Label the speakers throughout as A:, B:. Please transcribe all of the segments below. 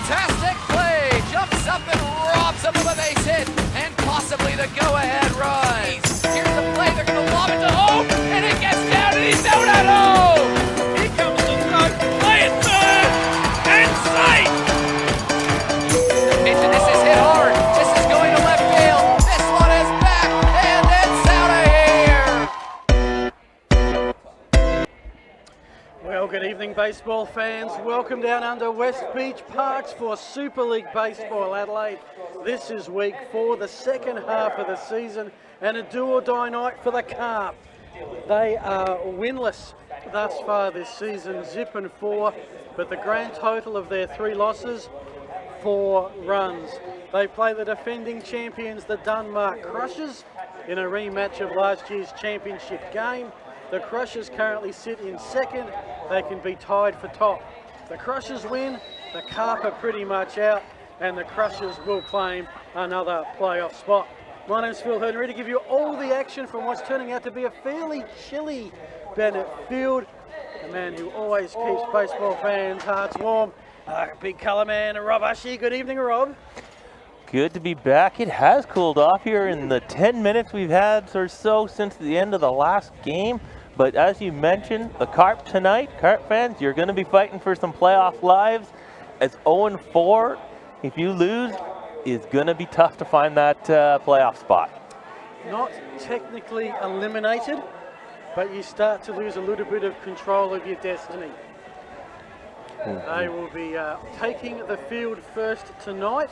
A: Fantastic play. Jumps up and robs him of a base hit and possibly the go-ahead run. Here's the play. They're going to lob it to home, and it gets down, and he's out at home. Here comes the throw. Play it third. And sight. The pitch, and this is hit hard. This is going to left field. This one is back, and it's out of here.
B: Well, good evening, baseball fans. Welcome down under West Beach Parks for Super League Baseball Adelaide. This is week 4, the second half of the season, and a do-or-die night for the Carp. They are winless thus far this season, 0-4, but the grand total of their 3 losses, 4 runs. They play the defending champions, the Denmark Crushers, in a rematch of last year's championship game. The Crushers currently sit in second. They can be tied for top. The Crushers win, the Carp are pretty much out, and the Crushers will claim another playoff spot. My name's Phil Hearn, ready to give you all the action from what's turning out to be a fairly chilly Bennett Field. The man who always keeps baseball fans' hearts warm, big colour man, Rob Ushy. Good evening, Rob.
C: Good to be back. It has cooled off here in the 10 minutes we've had or so since the end of the last game. But as you mentioned, the Carp tonight, Carp fans, you're going to be fighting for some playoff lives. As 0-4, if you lose, is going to be tough to find that playoff spot.
B: Not technically eliminated, but you start to lose a little bit of control of your destiny. They will be taking the field first tonight.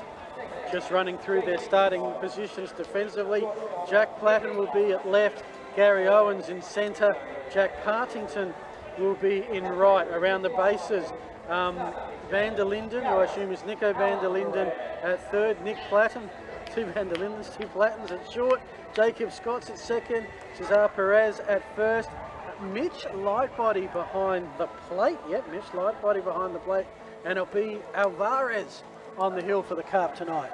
B: Just running through their starting positions defensively. Jack Platten will be at left, Gary Owens in centre, Jack Partington will be in right around the bases. Van der Linden, who I assume is Nico Van der Linden at third, Nick Platten, 2 Van der Lindens, 2 Plattens at short, Jacob Scott's at second, Cesar Perez at first, Mitch Lightbody behind the plate, Mitch Lightbody behind the plate, and it'll be Alvarez on the hill for the Carp tonight.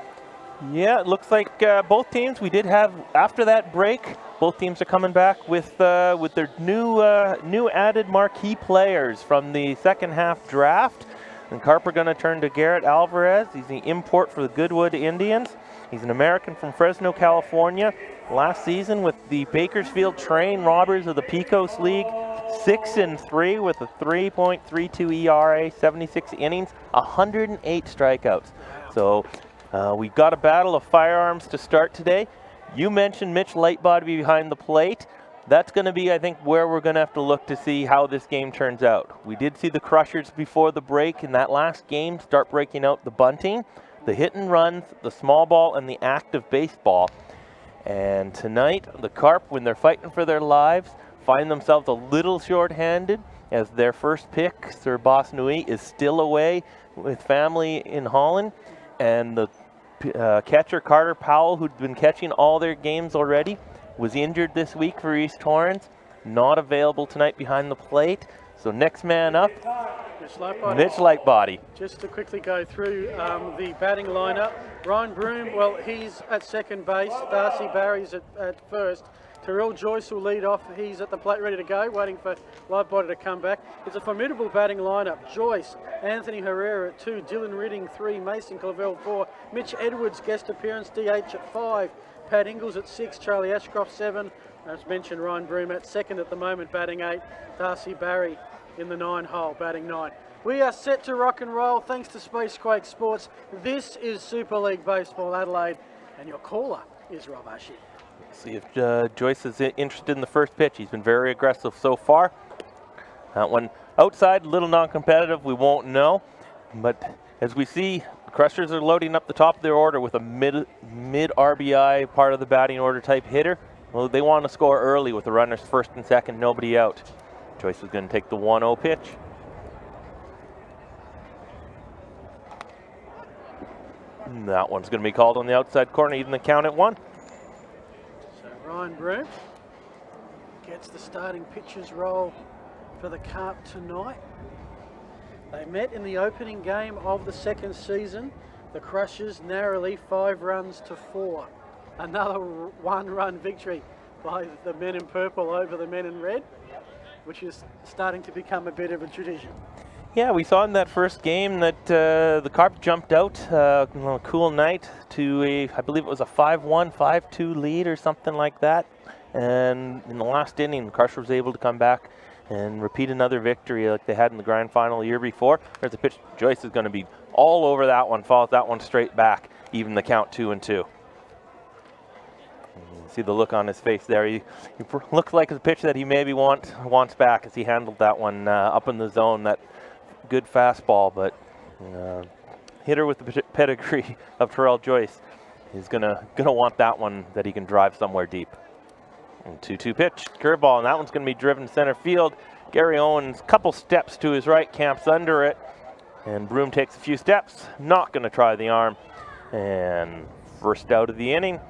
C: Yeah, it looks like both teams, we did have, after that break, both teams are coming back with their new added marquee players from the second half draft. And Carp are going to turn to Garrett Alvarez. He's the import for the Goodwood Indians. He's an American from Fresno, California. Last season with the Bakersfield Train Robbers of the Pecos League, 6-3 with a 3.32 ERA, 76 innings, 108 strikeouts. So we've got a battle of firearms to start today. You mentioned Mitch Lightbody behind the plate. That's going to be, I think, where we're going to have to look to see how this game turns out. We did see the Crushers before the break in that last game start breaking out the bunting, the hit and runs, the small ball, and the active baseball. And tonight, the Carp, when they're fighting for their lives, find themselves a little short-handed as their first pick, Sir Boss Nui, is still away with family in Holland. And the catcher, Carter Powell, who'd been catching all their games already, was injured this week for East Torrens. Not available tonight behind the plate. So next man up, Mitch Lightbody.
B: Just to quickly go through the batting lineup. Ryan Broom, well, he's at second base. Darcy Barry's at first. Terrell Joyce will lead off. He's at the plate ready to go, waiting for Lightbody to come back. It's a formidable batting lineup. Joyce, Anthony Herrera at 2, Dylan Ridding 3, Mason Clavel 4, Mitch Edwards guest appearance DH at 5, Pat Ingles at 6, Charlie Ashcroft 7. As mentioned, Ryan Broom at second at the moment, batting 8. Darcy Barry in the 9 hole, batting 9. We are set to rock and roll thanks to Spacequake Sports. This is Super League Baseball Adelaide, and your caller is Rob Ushy.
C: See if Joyce is interested in the first pitch. He's been very aggressive so far. That one outside, a little non-competitive, we won't know. But as we see, the Crushers are loading up the top of their order with a mid RBI, part of the batting order type hitter. Well, they want to score early with the runners first and second, nobody out. Joyce is going to take the 1-0 pitch. And that one's going to be called on the outside corner, even the count at 1.
B: So Ryan Broom gets the starting pitcher's role for the Carp tonight. They met in the opening game of the second season. The Crushers narrowly 5-4. Another 1-run victory by the men in purple over the men in red, which is starting to become a bit of a tradition.
C: Yeah, we saw in that first game that the Carp jumped out on a cool night to I believe it was a 5-1, 5-2 lead or something like that. And in the last inning, Crush was able to come back and repeat another victory like they had in the grand final the year before. There's a pitch. Joyce is going to be all over that one, follows that one straight back, even the count 2-2. See the look on his face there. He looks like a pitch that he maybe wants back as he handled that one up in the zone. That good fastball, but hitter with the pedigree of Terrell Joyce is gonna want that one that he can drive somewhere deep. And 2-2 pitch, curveball, and that one's gonna be driven to center field. Gary Owens, couple steps to his right, camps under it, and Broom takes a few steps, not gonna try the arm, and first out of the inning.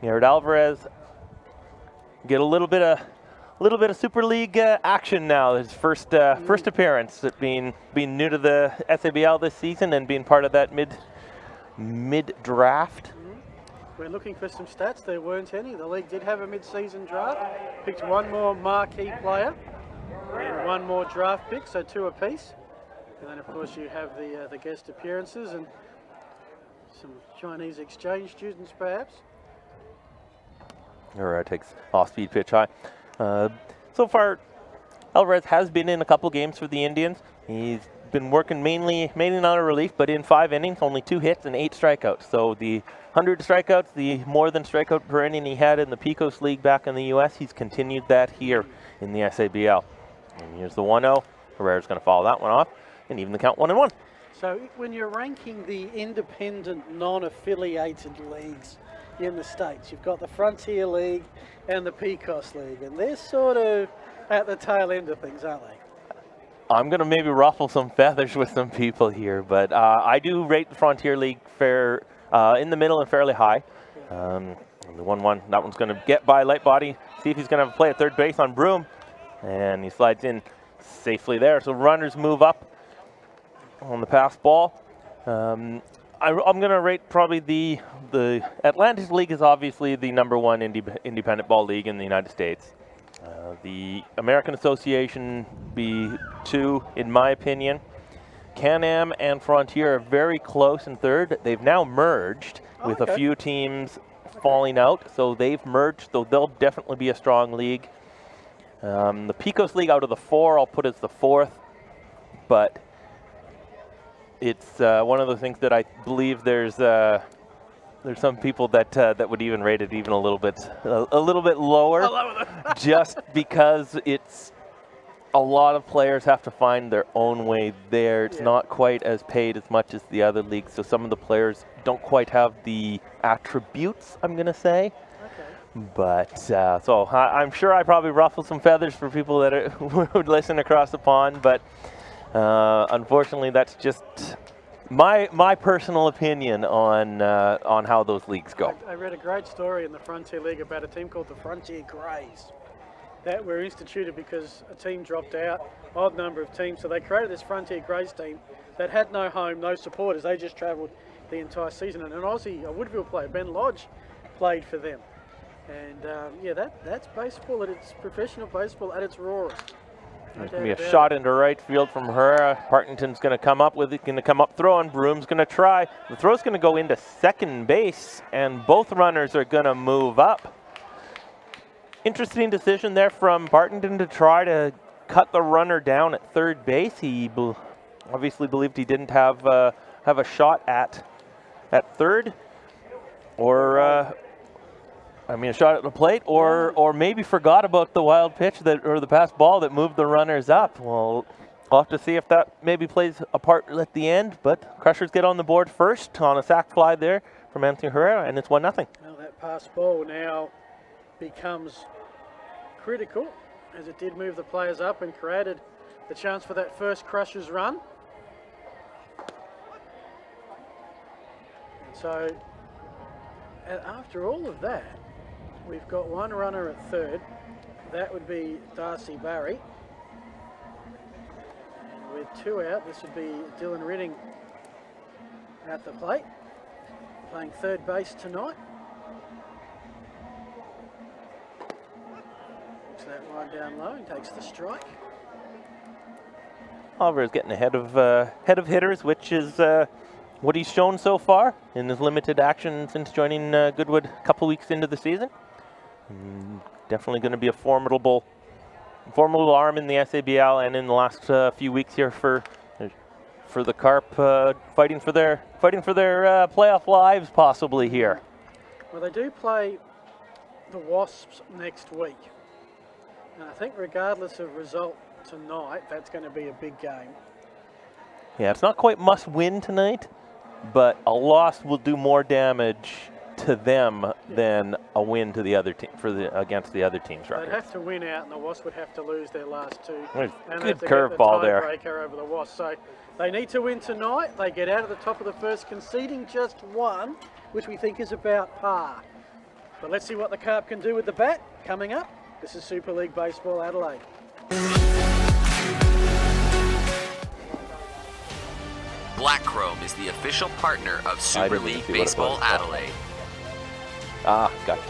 C: Garrett Alvarez get a little bit of Super League action now. His first appearance, being new to the SABL this season and being part of that mid draft.
B: We're looking for some stats. There weren't any. The league did have a mid-season draft. Picked one more marquee player and one more draft pick, so 2 apiece. And then of course you have the guest appearances and some Chinese exchange students perhaps.
C: Takes off-speed pitch high. So far, Alvarez has been in a couple games for the Indians. He's been working mainly not a relief, but in 5 innings, only 2 hits and 8 strikeouts. So the 100 strikeouts, the more than strikeout per inning he had in the Pecos League back in the U.S., he's continued that here in the SABL. And here's the 1-0. Herrera's going to follow that one off, and even the count 1-1.
B: So when you're ranking the independent, non-affiliated leagues in the States, you've got the Frontier League and the Pecos League, and they're sort of at the tail end of things, aren't they?
C: I'm going to maybe ruffle some feathers with some people here, but I do rate the Frontier League fair in the middle and fairly high. The 1-1, that one's going to get by light body, see if he's going to have a play at third base on Broom, and he slides in safely there. So runners move up on the pass ball. I'm going to rate probably the Atlantic League is obviously the #1 independent ball league in the United States. The American Association be 2, in my opinion. Can-Am and Frontier are very close in third. They've now merged with a few teams falling out, so they've merged, so they'll definitely be a strong league. The Pecos League out of the 4, I'll put as the 4th, but it's one of the things that I believe there's some people that would even rate it even a little bit lower, just because it's a lot of players have to find their own way there. It's not quite as paid as much as the other leagues, so some of the players don't quite have the attributes, I'm going to say. Okay. But so I'm sure I probably ruffle some feathers for people that would listen across the pond, but unfortunately that's just my personal opinion on how those leagues go.
B: I read a great story in the Frontier League about a team called the Frontier Greys that were instituted because a team dropped out, odd number of teams, so they created this Frontier Greys team that had no home, no supporters. They just travelled the entire season, and an Aussie, a Woodville player, Ben Lodge, played for them. And that's baseball at its professional baseball at its rawest.
C: There's going to be a shot into right field from Herrera. Partington's going to come up with it, going to come up throwing. Broom's going to try. The throw's going to go into second base, and both runners are going to move up. Interesting decision there from Partington to try to cut the runner down at third base. He obviously believed he didn't have a shot at third, or a shot at the plate, or maybe forgot about the wild pitch or the pass ball that moved the runners up. Well, I'll have to see if that maybe plays a part at the end, but Crushers get on the board first on a sac fly there from Anthony Herrera, and it's 1-0.
B: Well, that pass ball now becomes critical, as it did move the players up and created the chance for that first Crushers run. And so, after all of that, we've got one runner at third. That would be Darcy Barry. And with 2 out, this would be Dylan Ridding at the plate, playing third base tonight. Looks that one down low and takes the strike.
C: Alvarez getting ahead of hitters, which is what he's shown so far in his limited action since joining Goodwood a couple weeks into the season. Definitely going to be a formidable arm in the SABL and in the last few weeks here for the Carp, fighting for their playoff lives possibly here.
B: Well, they do play the Wasps next week, and I think regardless of result tonight, that's going to be a big game.
C: Yeah, it's not quite must win tonight, but a loss will do more damage to them than a win to the other team against the other team's record.
B: They'd have to win out, and the Wasps would have to lose their last two.
C: There's
B: and
C: good
B: they
C: curveball there.
B: Tiebreaker over the Wasps. So they need to win tonight. They get out of the top of the first, conceding just one, which we think is about par. But let's see what the Carp can do with the bat coming up. This is Super League Baseball Adelaide.
A: Black Chrome is the official partner of Super League Baseball Adelaide.
C: Ah, gotcha.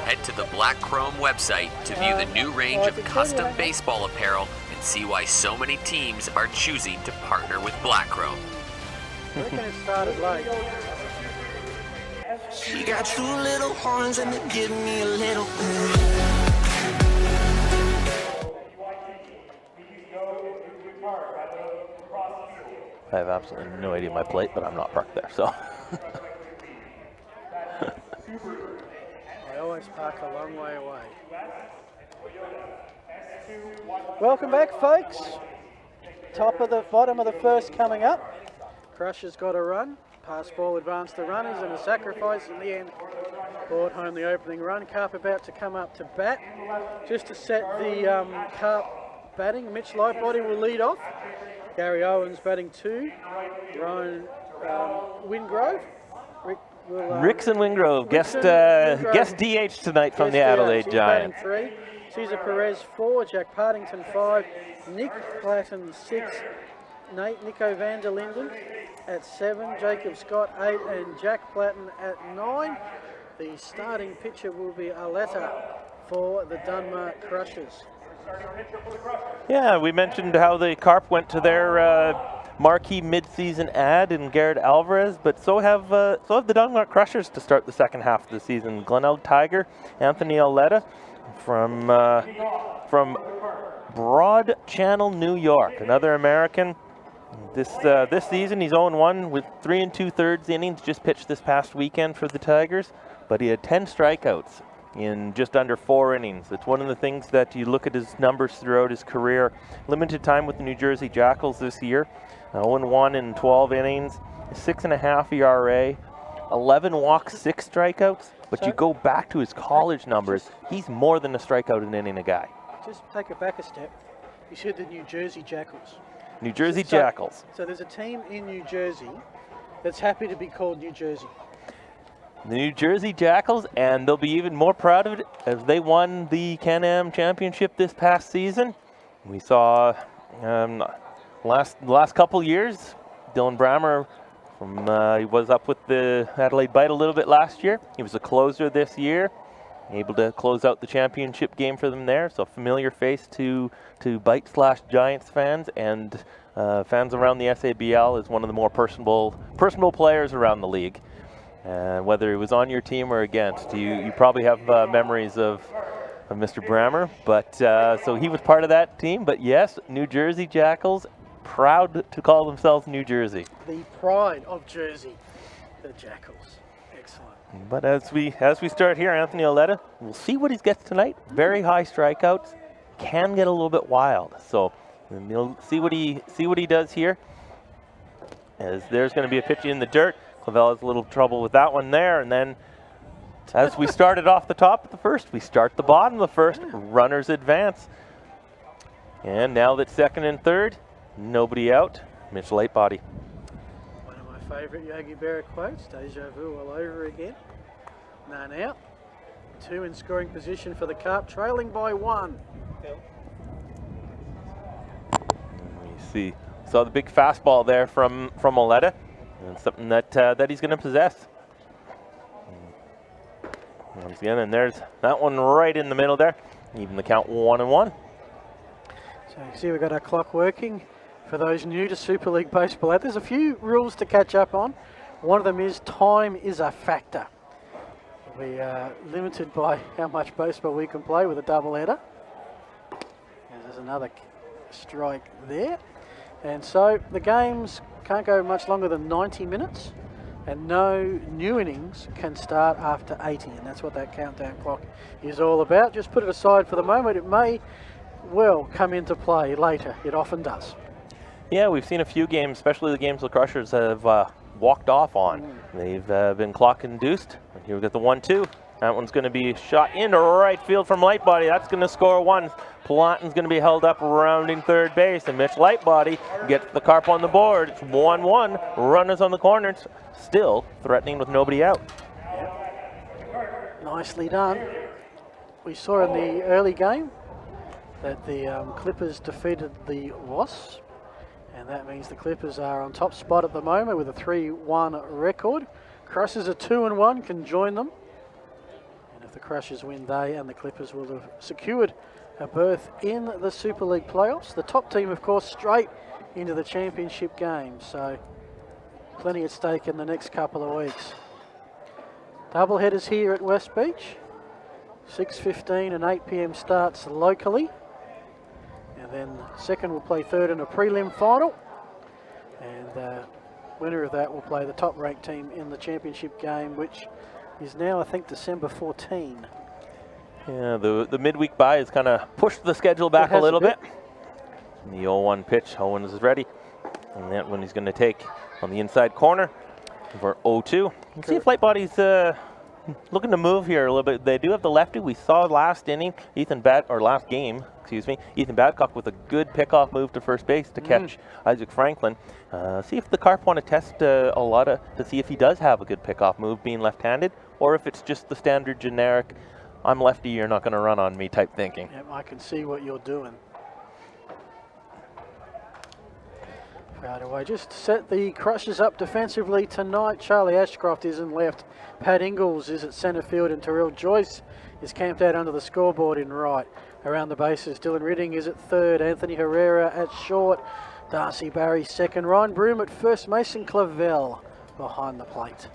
A: Head to the Black Chrome website to view the new range of custom baseball apparel and see why so many teams are choosing to partner with Black Chrome.
B: I reckon it started late.
D: She got two little horns and it give me a little.
C: I have absolutely no idea my plate, but I'm not parked there, so.
B: I always park a long way away. Welcome back, folks. Bottom of the first coming up. Crusher's got a run. Pass ball advanced the runners and a sacrifice in the end. Brought home the opening run. Carp about to come up to bat. Just to set the Carp batting, Mitch Lightbody will lead off. Gary Owens batting 2. Ryan Wingrove.
C: Rickson Wingrove, guest DH tonight from the Adelaide Giants.
B: 3. Cesar Perez 4, Jack Partington 5, Nick Platten 6, Nico van der Linden at 7, Jacob Scott 8, and Jack Platten at 9. The starting pitcher will be Aletta for the Dunmar Crushers.
C: Yeah, we mentioned how the Carp went to their marquee mid-season ad in Garrett Alvarez, but so have the Dunmar Crushers to start the second half of the season. Glenelg Tiger, Anthony Aletta from Broad Channel, New York, another American. This season he's 0-1 with 3 2/3 innings just pitched this past weekend for the Tigers, but he had 10 strikeouts in just under 4 innings. It's one of the things that you look at his numbers throughout his career. Limited time with the New Jersey Jackals this year. 0-1 in 12 innings, 6.5 ERA, 11 walks, 6 strikeouts. But you go back to his college numbers, he's more than a strikeout an inning a guy.
B: Just take it back a step. You said the New Jersey Jackals.
C: New Jersey Jackals.
B: So there's a team in New Jersey that's happy to be called New Jersey.
C: The New Jersey Jackals, and they'll be even more proud of it as they won the Can-Am Championship this past season. We saw last couple years, Dylan Brammer he was up with the Adelaide Bite a little bit last year. He was a closer this year, able to close out the championship game for them there. So familiar face to Bite/Giants fans and fans around the SABL, is one of the more personable players around the league. Whether he was on your team or against, you probably have memories of Mr. Brammer. But so he was part of that team. But yes, New Jersey Jackals, proud to call themselves New Jersey.
B: The pride of Jersey, the Jackals. Excellent.
C: But as we start here, Anthony Aletta, we'll see what he gets tonight. Very high strikeouts, can get a little bit wild. So you'll see what he does here. As there's going to be a pitch in the dirt. Clavel has a little trouble with that one there, and then as we started off the top of the first, we start the bottom of the first. Runners advance, and now that second and third, nobody out. Mitch Lightbody.
B: One of my favourite Yogi Berra quotes, deja vu all over again. None out. 2 in scoring position for the Carp, trailing by 1.
C: You saw the big fastball there from Aletta, and something that he's going to possess. Once again, and there's that one right in the middle there. Even the count 1-1.
B: So you see we've got our clock working. For those new to Super League Baseball, there's a few rules to catch up on. One of them is time is a factor. We are limited by how much baseball we can play with a double header. And there's another strike there. And so the games can't go much longer than 90 minutes. And no new innings can start after 80, and that's what that countdown clock is all about. Just put it aside for the moment. It may well come into play later. It often does.
C: Yeah, we've seen a few games, especially the games the Crushers have walked off on. They've been clock induced. And here we got the 1-2. That one's going to be shot into right field from Lightbody. That's going to score one. Planton's going to be held up rounding third base, and Mitch Lightbody gets the Carp on the board. It's 1-1. Runners on the corners, still threatening with nobody out.
B: Nicely done. We saw in the early game that the Clippers defeated the Wasps, and that means the Clippers are on top spot at the moment with a 3-1 record. Crushers are 2-1, can join them. If the Crushers win, they and the Clippers will have secured a berth in the Super League playoffs. The top team, of course, straight into the championship game, so plenty at stake in the next couple of weeks. Double headers here at West Beach. 6:15 and 8 p.m. starts locally. And then second will play third in a prelim final. And winner of that will play the top ranked team in the championship game, which is now, I think, December 14.
C: Yeah, the midweek bye has kind of pushed the schedule back a little bit. And the 0-1 pitch, Owens is ready. And that one he's going to take on the inside corner for 0-2. See if Lightbody's looking to move here a little bit. They do have the lefty. We saw last game, Ethan Badcock with a good pickoff move to first base to catch Isaac Franklin. See if the Carp want to test to see if he does have a good pickoff move being left-handed, or if it's just the standard generic, I'm lefty, you're not going to run on me type thinking.
B: Yep, I can see what you're doing. Right away, just set the Crushers up defensively tonight. Charlie Ashcroft is in left. Pat Ingalls is at centre field, and Terrell Joyce is camped out under the scoreboard in right. Around the bases, Dylan Ridding is at third. Anthony Herrera at short. Darcy Barry second. Ryan Broom at first. Mason Clavel behind the plate.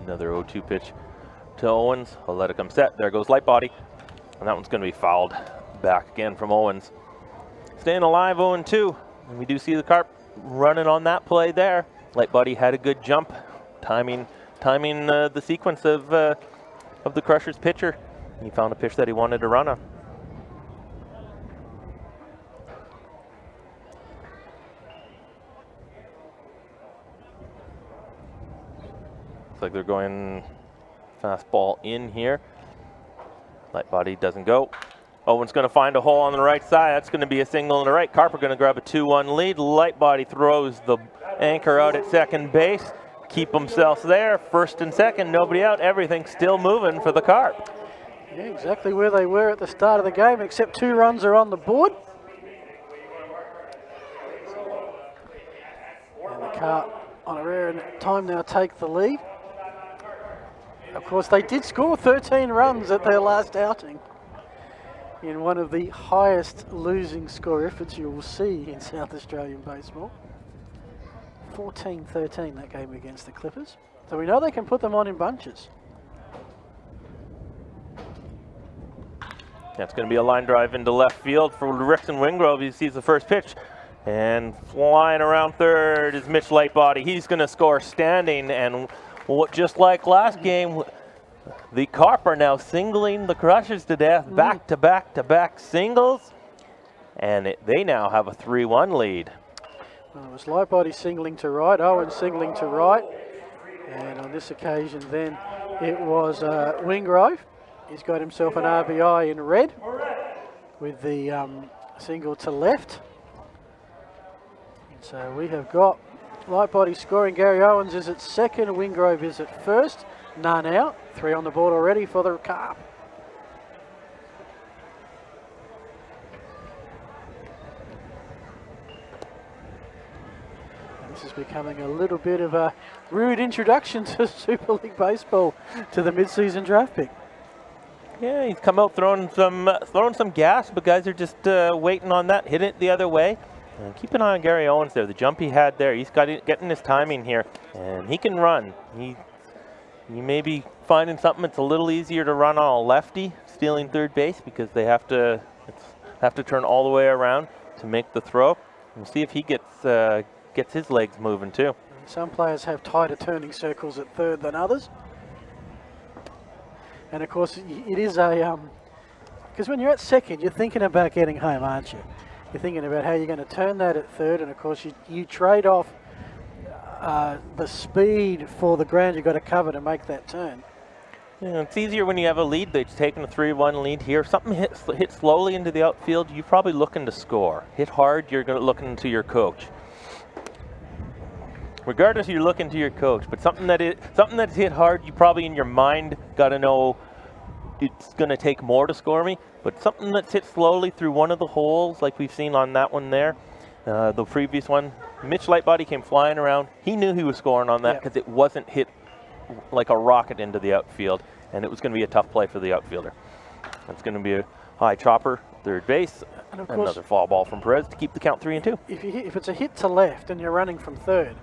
C: Another 0-2 pitch to Owens. I'll let it come set. There goes Lightbody. And that one's going to be fouled back again from Owens. Staying alive, 0-2. And we do see the Carp running on that play there. Lightbody had a good jump, timing the sequence of the Crushers pitcher. He found a pitch that he wanted to run on. Looks like they're going fastball in here. Lightbody doesn't go. Owen's going to find a hole on the right side. That's going to be a single on the right. Carp are going to grab a 2-1 lead. Lightbody throws the anchor out at second base. Keep themselves there. First and second, nobody out. Everything still moving for the Carp.
B: Yeah, exactly where they were at the start of the game, except 2 runs are on the board. And the Carp, on a rare time now, take the lead. Of course, they did score 13 runs at their last outing in one of the highest losing score efforts you will see in South Australian baseball. 14-13 that game against the Clippers. So we know they can put them on in bunches.
C: That's going to be a line drive into left field for Rickson Wingrove. He sees the first pitch. And flying around third is Mitch Lightbody. He's going to score standing, and just like last game, the Carp are now singling the Crushers to death, back-to-back-to-back singles, and they now have a 3-1 lead.
B: Well, it was Lightbody singling to right, Owen singling to right, and on this occasion then it was Wingrove. He's got himself an RBI in red with the single to left. And so we have got Lightbody scoring. Gary Owens is at second, Wingrove is at first. None out. 3 on the board already for the Carp. And this is becoming a little bit of a rude introduction to Super League Baseball to the mid-season draft pick.
C: Yeah, he's come out throwing some gas, but guys are just waiting on that, hitting it the other way. And keep an eye on Gary Owens there. The jump he had there, he's getting his timing here, and he can run. He may be finding something that's a little easier to run on a lefty, stealing third base, because they have to turn all the way around to make the throw. We'll see if he gets his legs moving too.
B: Some players have tighter turning circles at third than others. And of course, it is because when you're at second, you're thinking about getting home, aren't you? You're thinking about how you're going to turn that at third, and of course, you trade off the speed for the ground you've got to cover to make that turn.
C: Yeah, it's easier when you have a lead. They've taken a 3-1 lead here. If something hit slowly into the outfield, you're probably looking to score. Hit hard, you're looking to your coach. Regardless, you're looking to your coach, but something that's hit hard, you probably in your mind got to know it's going to take more to score me. But something that's hit slowly through one of the holes, like we've seen on that one there, the previous one, Mitch Lightbody came flying around. He knew he was scoring on that because it wasn't hit like a rocket into the outfield, and it was going to be a tough play for the outfielder. It's going to be a high chopper, third base, and another foul ball from Perez to keep the count 3-2.
B: If it's a hit to left and you're running from third,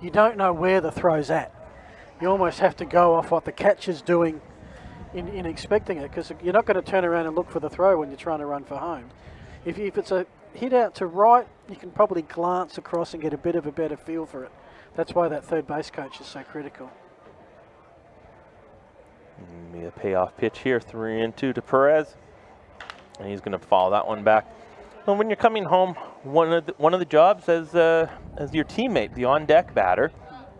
B: you don't know where the throw's at. You almost have to go off what the catcher's doing in expecting it, because you're not going to turn around and look for the throw when you're trying to run for home. If it's a hit out to right, you can probably glance across and get a bit of a better feel for it. That's why that third base coach is so critical.
C: Maybe a payoff pitch here, 3-2 to Perez, and he's going to follow that one back. Well, when you're coming home, one of the jobs as your teammate, the on-deck batter,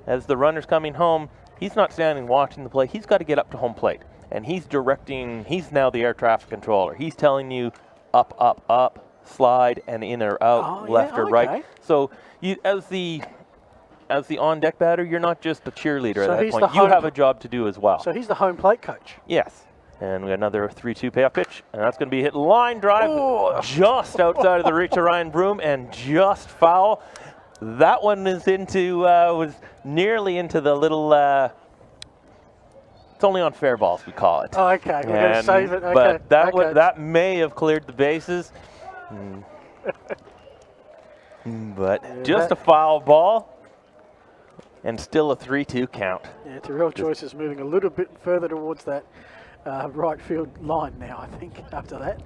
C: as the runner's coming home, he's not standing watching the play. He's got to get up to home plate, and he's directing. He's now the air traffic controller. He's telling you up, up, up, slide, and in or out, left or right. So you, as the on-deck batter, you're not just a cheerleader at that point. You have a job to do as well.
B: So he's the home plate coach.
C: Yes. And we got another 3-2 payoff pitch, and that's going to be hit line drive just outside of the reach of Ryan Broom and just foul. That one is was nearly into the little, it's only on fair balls, we call it.
B: Oh, okay, we're going to save it. Okay.
C: But that may have cleared the bases. But just a foul ball. And still a 3-2 count. Yeah,
B: Terrell Joyce is moving a little bit further towards that right field line now, I think, after that.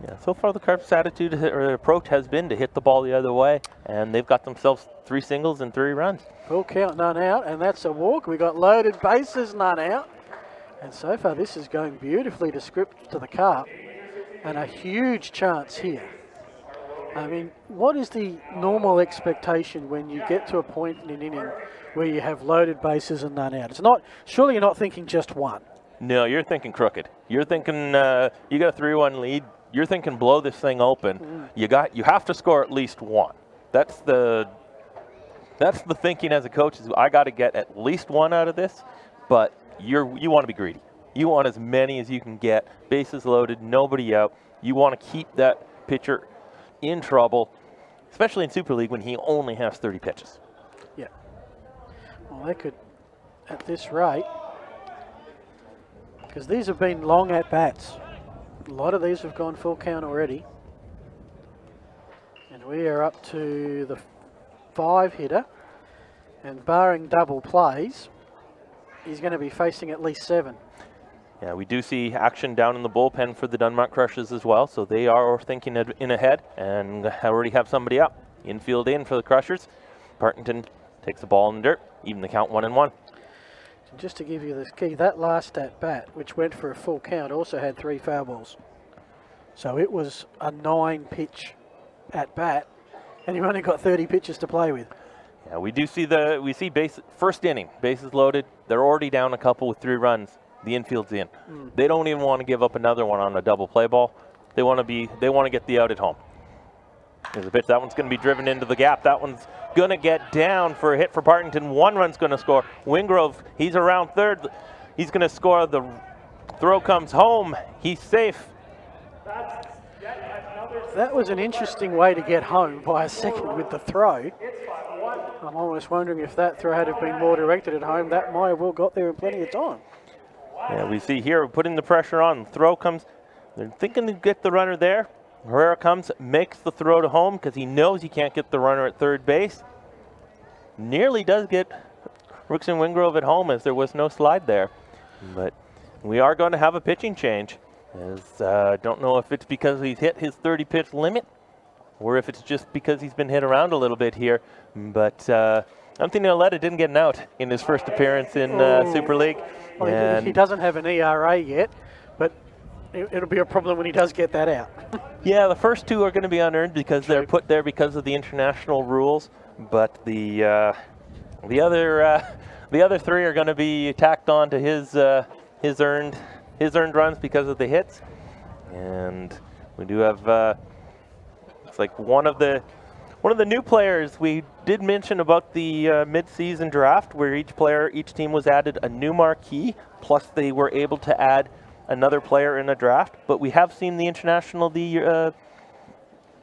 C: Yeah, so far the Carp's attitude or approach has been to hit the ball the other way, and they've got themselves 3 singles and 3 runs.
B: Full count, none out, and that's a walk. We got loaded bases, none out. And so far this is going beautifully to script to the Carp, and a huge chance here. I mean, what is the normal expectation when you get to a point in an inning where you have loaded bases and none out? It's not, surely you're not thinking just one.
C: No, you're thinking crooked. You're thinking you got a 3-1 lead. You're thinking blow this thing open. You have to score at least one. That's the thinking as a coach is I got to get at least one out of this, but you want to be greedy. You want as many as you can get, bases loaded, nobody out. You want to keep that pitcher in trouble, especially in Super League when he only has 30 pitches.
B: Yeah. Well, they could, at this rate, because these have been long at-bats. A lot of these have gone full count already. And we are up to the 5-hitter. And barring double plays, he's going to be facing at least 7.
C: Yeah, we do see action down in the bullpen for the Dunmont Crushers as well, so they are thinking in ahead and already have somebody up. Infield in for the Crushers. Partington takes the ball in the dirt, even the count 1-1.
B: Just to give you this key, that last at-bat, which went for a full count, also had 3 foul balls. So it was a 9-pitch at-bat, and you've only got 30 pitches to play with.
C: Yeah, we see first inning, bases loaded. They're already down a couple with 3 runs. The infield's in. They don't even want to give up another one on a double play ball. They want to get the out at home. There's a pitch. That one's going to be driven into the gap. That one's going to get down for a hit for Partington. 1 run's going to score. Wingrove, he's around third. He's going to score. The throw comes home. He's safe.
B: That was an interesting way to get home by a second with the throw. I'm almost wondering if that throw had been more directed at home, that might have well got there in plenty of time.
C: Yeah, we see here putting the pressure on. Throw comes. They're thinking to get the runner there. Herrera comes, makes the throw to home because he knows he can't get the runner at third base. Nearly does get Rooks and Wingrove at home as there was no slide there. But we are going to have a pitching change. Don't know if it's because he's hit his 30-pitch limit or if it's just because he's been hit around a little bit here. But Anthony Aletta didn't get an out in his first appearance in Super League.
B: Well, he doesn't have an ERA yet, but it'll be a problem when he does get that out.
C: Yeah, the first two are going to be unearned because they're put there because of the international rules. But the other three are going to be tacked on to his earned runs because of the hits. And we do have it's like one of the new players we did mention about the mid-season draft, where each team was added a new marquee, plus they were able to add another player in a draft. But we have seen the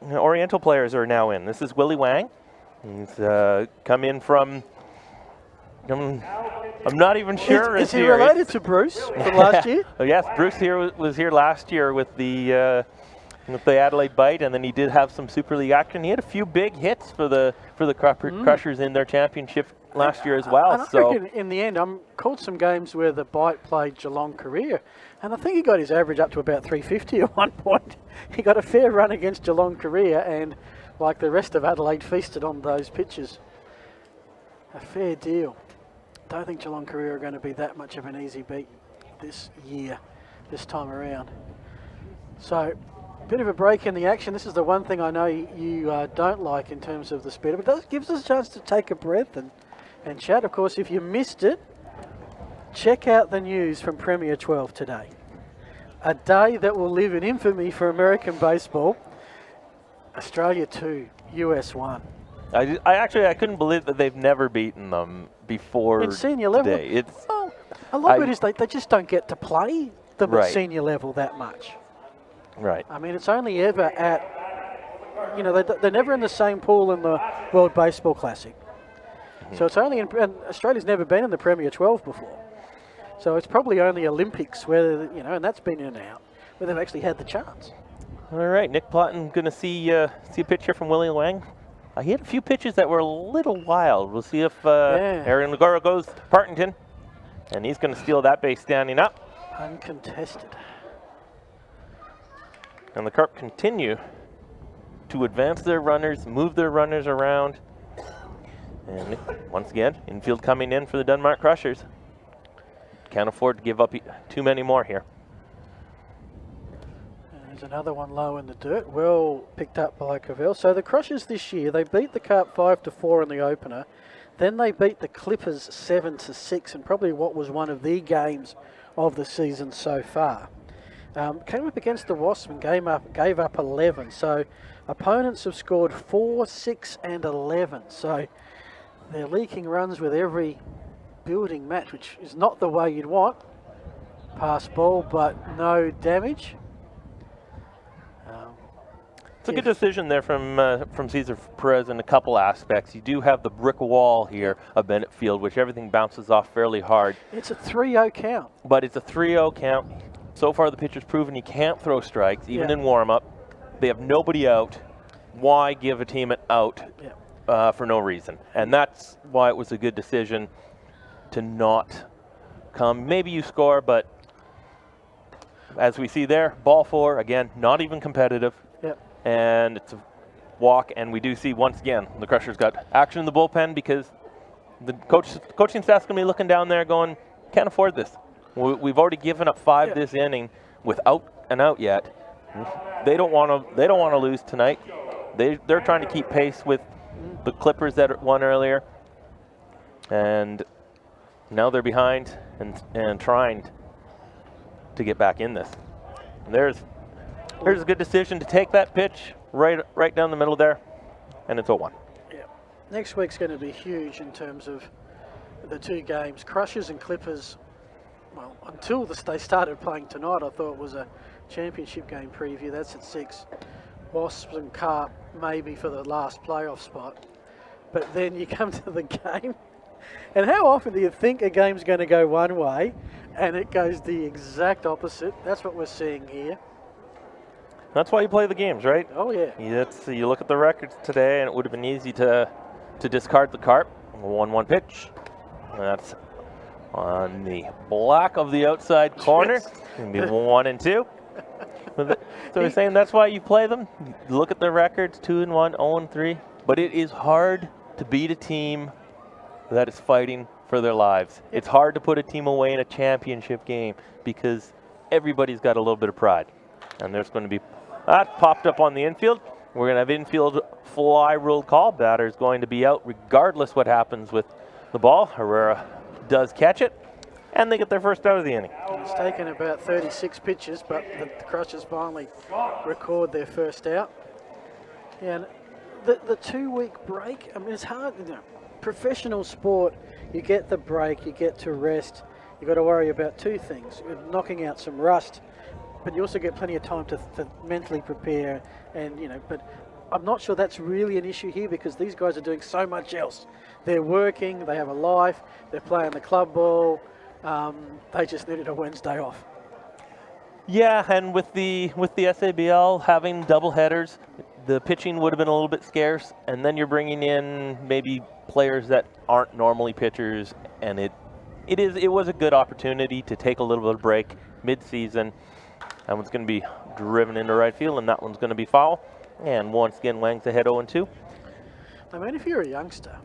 C: Oriental players are now in. This is Willie Wang. He's come in from. I'm not even sure.
B: Is he related to Bruce from last year?
C: Yes, Bruce was here last year with the Adelaide Bite, and then he did have some Super League action. He had a few big hits for the Crushers in their championship last year as well.
B: And I reckon in the end, I called some games where the Bite played Geelong Career, and I think he got his average up to about 350 at one point. He got a fair run against Geelong Career, and like the rest of Adelaide, feasted on those pitches. A fair deal. Don't think Geelong Career are going to be that much of an easy beat this time around. So, bit of a break in the action. This is the one thing I know you don't like in terms of the speed, but it gives us a chance to take a breath and chat. Of course, if you missed it, check out the news from Premier 12 today. A day that will live in infamy for American baseball. Australia 2, US 1.
C: I couldn't believe that they've never beaten them before.
B: In senior level?
C: Today.
B: A lot of it is they just don't get to play them
C: Right.
B: at senior level that much.
C: Right.
B: I mean, it's only ever at, they're never in the same pool in the World Baseball Classic. So it's only and Australia's never been in the Premier 12 before. So it's probably only Olympics where, and that's been in and out, where they've actually had the chance.
C: All right, Nick Plotton going to see a pitch here from Willie Wang. He had a few pitches that were a little wild. We'll see if Aaron Lagora goes to Partington, and he's going to steal that base standing up.
B: Uncontested.
C: And the Carp continue to advance their runners, move their runners around. And once again, infield coming in for the Denmark Crushers. Can't afford to give up too many more here.
B: There's another one low in the dirt, well picked up by Cavell. So the Crushers this year, they beat the Carp 5-4 in the opener. Then they beat the Clippers 7-6, and probably what was one of the games of the season so far. Came up against the Wasps and gave up 11. So opponents have scored 4, 6, and 11. So they're leaking runs with every building match, which is not the way you'd want. Pass ball, but no damage.
C: It's a good decision there from Cesar Perez in a couple aspects. You do have the brick wall here of Bennett Field, which everything bounces off fairly hard.
B: It's a 3-0 count.
C: But it's a 3-0 count. So far the pitcher's proven he can't throw strikes, even in warm-up. They have nobody out. Why give a team an out for no reason? And that's why it was a good decision to not come. Maybe you score, but as we see there, ball 4, again, not even competitive. And it's a walk, and we do see once again the Crushers got action in the bullpen because the coaching staff's going to be looking down there going, can't afford this. We've already given up 5 this inning without an out yet. They don't want to lose tonight. They're trying to keep pace with the Clippers that won earlier, and now they're behind and trying to get back in this. And Here's a good decision to take that pitch right down the middle there, and it's 0-1.
B: Yeah. Next week's going to be huge in terms of the two games. Crushers and Clippers, well, until they started playing tonight, I thought it was a championship game preview. That's at 6. Wasps and Carp maybe for the last playoff spot. But then you come to the game, And how often do you think a game's going to go one way and it goes the exact opposite? That's what we're seeing here.
C: That's why you play the games, right?
B: Oh, yeah.
C: You look at the records today, and it would have been easy to discard the Carp. 1-1 pitch. That's on the block of the outside corner.
B: Yes.
C: It's going to be 1-2. So we're saying that's why you play them. Look at the records, 2-1, 0-3. But it is hard to beat a team that is fighting for their lives. It's hard to put a team away in a championship game because everybody's got a little bit of pride. And there's going to be that popped up on the infield. We're going to have infield fly rule call. Batter's going to be out regardless what happens with the ball. Herrera does catch it, and they get their first out of the inning.
B: It's taken about 36 pitches, but the Crushers finally record their first out. And the 2-week break, I mean, it's hard. You know, professional sport, you get the break, you get to rest. You've got to worry about two things. You're knocking out some rust, but you also get plenty of time to mentally prepare, and but I'm not sure that's really an issue here because these guys are doing so much else. They're working, they have a life, they're playing the club ball. They just needed a Wednesday off.
C: Yeah, and with the SABL having double headers, the pitching would have been a little bit scarce, and then you're bringing in maybe players that aren't normally pitchers, and it was a good opportunity to take a little bit of break mid-season. That one's going to be driven into right field, and that one's going to be foul. And once again, Wang's ahead 0-2.
B: I mean, if you're a youngster,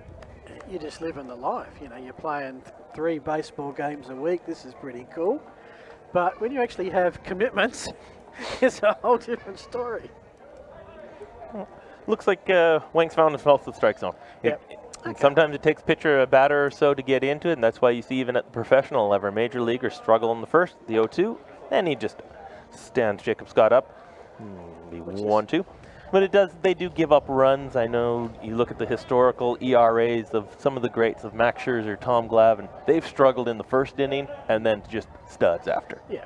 B: you're just living the life. You're playing 3 baseball games a week. This is pretty cool. But when you actually have commitments, it's a whole different story.
C: Looks like Wang's found himself the strike zone.
B: Yep.
C: And sometimes it takes a batter or so to get into it, and that's why you see even at the professional level, major leaguers struggle in the first, the 0-2, and he just stands Jacob Scott up. Be 1-2. But they do give up runs. I know you look at the historical ERAs of some of the greats of Max Scherzer, Tom Glavine. They've struggled in the first inning and then just studs after.
B: Yeah.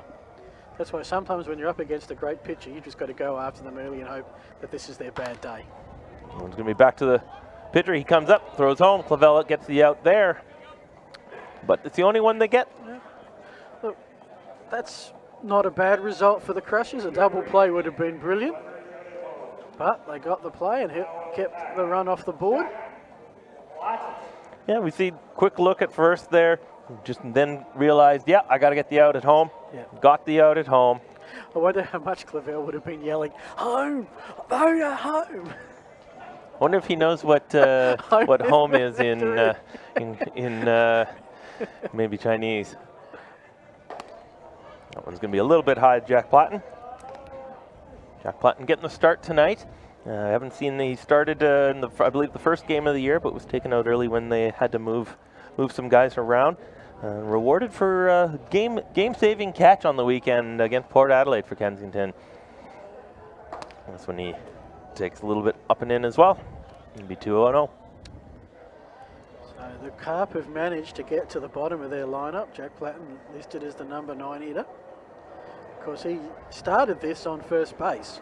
B: That's why sometimes when you're up against a great pitcher, you just got to go after them early and hope that this is their bad day.
C: One's going to be back to the pitcher. He comes up, throws home. Clavella gets the out there. But it's the only one they get.
B: Yeah. Look, that's not a bad result for the Crushers. A double play would have been brilliant. But they got the play and kept the run off the board.
C: Yeah, we see quick look at first there. Just then realized, yeah, I got to get the out at home.
B: Yeah.
C: Got the out at home.
B: I wonder how much Clavell would have been yelling, "Home! Voda, home!"
C: I wonder if he knows what home is in maybe Chinese. That one's going to be a little bit high, Jack Platten. Jack Platten getting the start tonight. I haven't seen he started in I believe the first game of the year, but was taken out early when they had to move some guys around. Rewarded for a game-saving catch on the weekend against Port Adelaide for Kensington. That's when he takes a little bit up and in as well. It'll be 2-0.
B: So the Carp have managed to get to the bottom of their lineup. Jack Platten listed as the number 9 hitter. Of course, he started this on first base.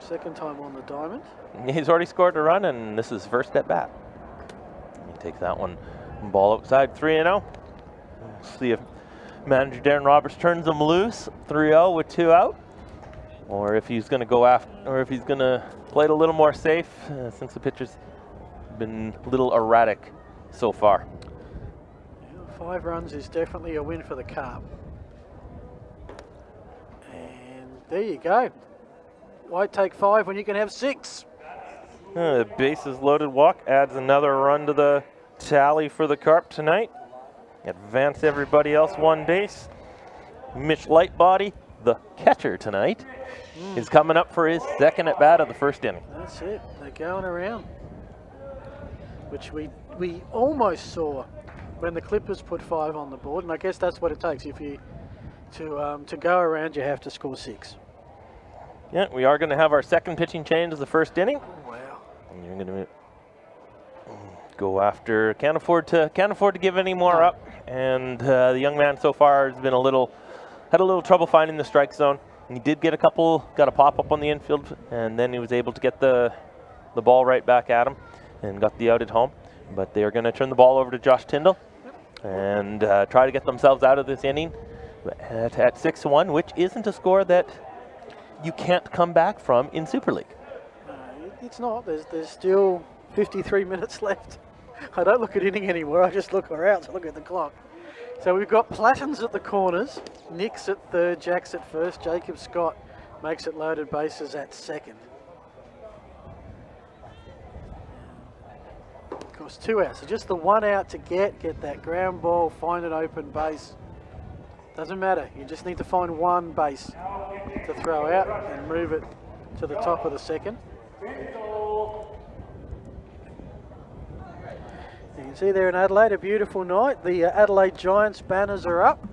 B: So second time on the diamond.
C: He's already scored a run, and this is his first at bat. He takes that one. Ball outside, 3-0. See if manager Darren Roberts turns him loose. 3-0 with 2 out. Or if he's going to go after, or if he's going to play it a little more safe, since the pitcher's been a little erratic so far.
B: Yeah, 5 runs is definitely a win for the Carp. And there you go. Why take 5 when you can have 6?
C: The bases loaded walk adds another run to the tally for the Carp tonight. Advance everybody else 1 base. Mitch Lightbody, the catcher tonight, is coming up for his second at bat of the first inning.
B: That's it. They're going around, which we almost saw when the Clippers put 5 on the board, and I guess that's what it takes. If you to go around, you have to score 6.
C: Yeah, we are going to have our second pitching change of the first inning.
B: Wow.
C: And you're going to go after. Can't afford to give any more up. And the young man so far has been had a little trouble finding the strike zone. And he did get a pop up on the infield, and then he was able to get the ball right back at him, and got the out at home. but they are going to turn the ball over to Josh Tyndall and try to get themselves out of this inning at 6-1, which isn't a score that you can't come back from in Super League.
B: It's not. There's still 53 minutes left. I don't look at inning anymore. I just look around to look at the clock. So we've got Plattons at the corners, Nick's at third, Jack's at first, Jacob Scott makes it loaded bases at second. Of course, 2 outs. So just the 1 out to get that ground ball, find an open base. Doesn't matter. You just need to find one base to throw out and move it to the top of the second. You can see there in Adelaide, a beautiful night. The Adelaide Giants banners are up.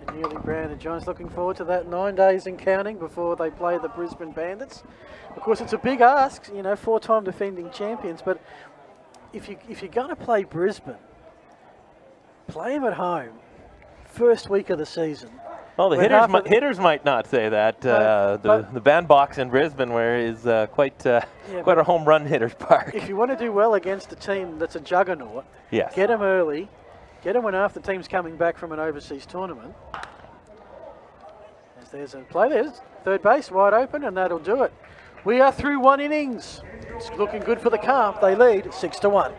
B: The newly branded Giants, looking forward to that 9 days and counting before they play the Brisbane Bandits. Of course, it's a big ask, you know, 4-time defending champions, but if you're going to play Brisbane, play them at home, first week of the season.
C: Well, the hitters might not say that. The bandbox in Brisbane is quite a home run hitter's park.
B: If you want to do well against a team that's a juggernaut,
C: yes,
B: get them early, get them when half the team's coming back from an overseas tournament. As there's a play, there's third base wide open, and that'll do it. We are through 1 innings. It's looking good for the Carp. They lead 6-1.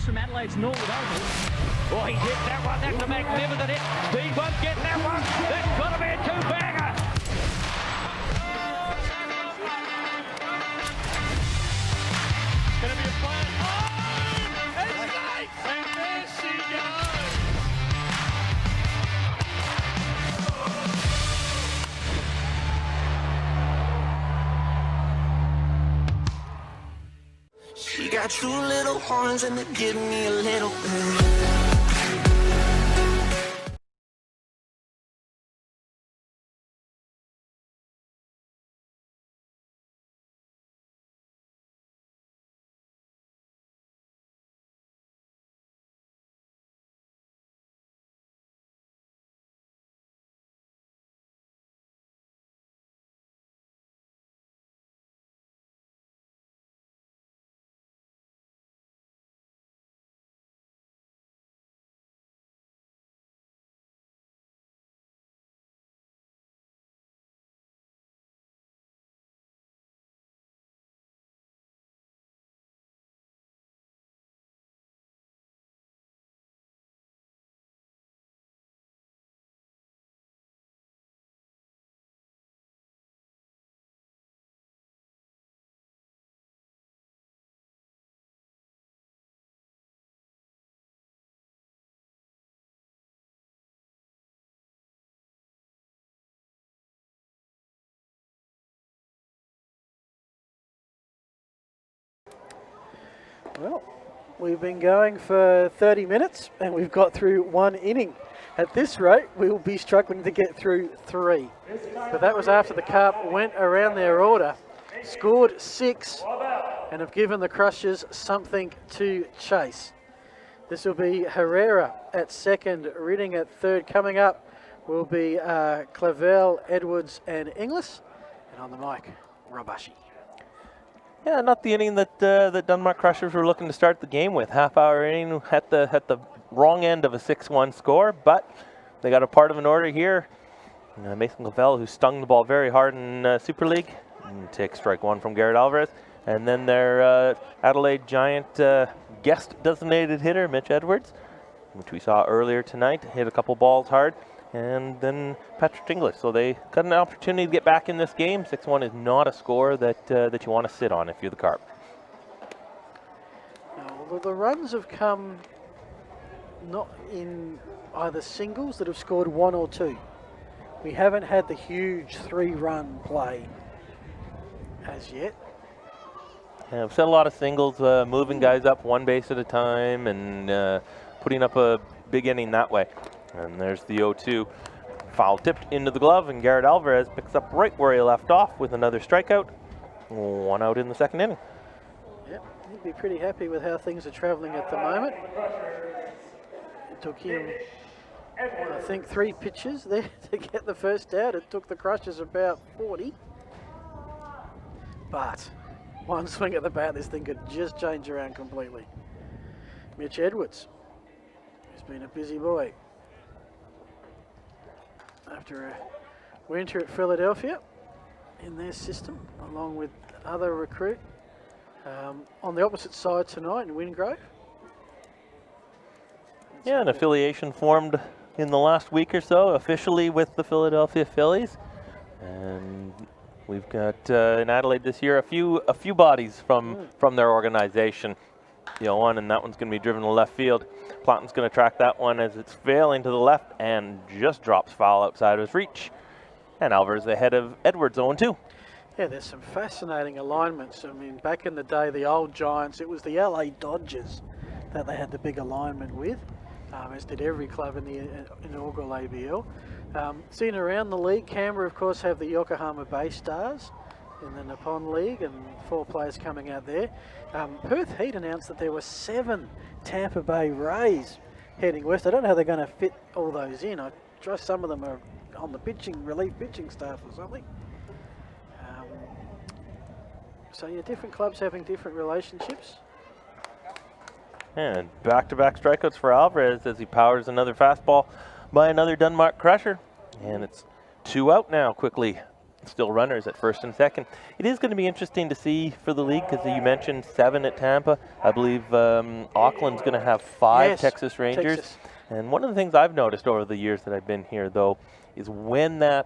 E: From Adelaide's Norwood Oval. Oh, he hit that one. That's a magnificent hit. Steve won't get that one. That's got to be a 2-bagger. It's going to be a fly. Oh! It's safe! And there she
D: She got 2 little horns and they give me a little bit.
B: Well, we've been going for 30 minutes and we've got through 1 inning. At this rate, we will be struggling to get through 3. But that was after the Carp went around their order, scored 6, and have given the Crushers something to chase. This will be Herrera at second, Ridding at third. Coming up will be Clavel, Edwards and Inglis. And on the mic, Rabashi.
C: Yeah, not the inning that that Dunmark Crushers were looking to start the game with. Half-hour inning at the wrong end of a 6-1 score, but they got a part of an order here. Mason Clavel, who stung the ball very hard in Super League, and takes strike 1 from Garrett Alvarez. And then their Adelaide Giant guest-designated hitter, Mitch Edwards, which we saw earlier tonight, hit a couple balls hard. And then Patrick Inglis. So they got an opportunity to get back in this game. 6-1 is not a score that that you want to sit on if you're the Carp.
B: Well, the runs have come not in either singles that have scored 1 or 2. We haven't had the huge 3-run play as yet.
C: Yeah, we've seen a lot of singles, moving guys up 1 base at a time and putting up a big inning that way. And there's the 0-2. Foul tipped into the glove, and Garrett Alvarez picks up right where he left off with another strikeout. 1 out in the 2nd inning.
B: Yep, he'd be pretty happy with how things are travelling at the moment. It took him I think 3 pitches there to get the first out. It took the Crushers about 40. But one swing at the bat, this thing could just change around completely. Mitch Edwards, who's been a busy boy after a winter at Philadelphia in their system, along with other recruit. On the opposite side tonight in Wingrove.
C: Yeah, an affiliation formed in the last week or so, officially with the Philadelphia Phillies. And we've got in Adelaide this year a few bodies from their organization. The 0-1, and that one's going to be driven to left field. Platon's going to track that one as it's failing to the left and just drops foul outside of his reach. And Alvarez ahead of Edwards 0-2.
B: Yeah, there's some fascinating alignments. I mean, back in the day, the old Giants, it was the LA Dodgers that they had the big alignment with, as did every club in the inaugural ABL. Seen around the league, Canberra, of course, have the Yokohama Bay Stars in the Nippon League, and 4 players coming out there. Perth Heat announced that there were 7 Tampa Bay Rays heading west. I don't know how they're going to fit all those in. I trust some of them are on the relief pitching staff or something. So yeah, different clubs having different relationships.
C: And back-to-back strikeouts for Alvarez as he powers another fastball by another Denmark Crusher. And it's 2 out now quickly. Still runners at first and second. It is going to be interesting to see for the league because you mentioned 7 at Tampa. I believe Auckland's going to have 5
B: Yes,
C: Texas Rangers.
B: Texas.
C: And one of the things I've noticed over the years that I've been here, though, is when the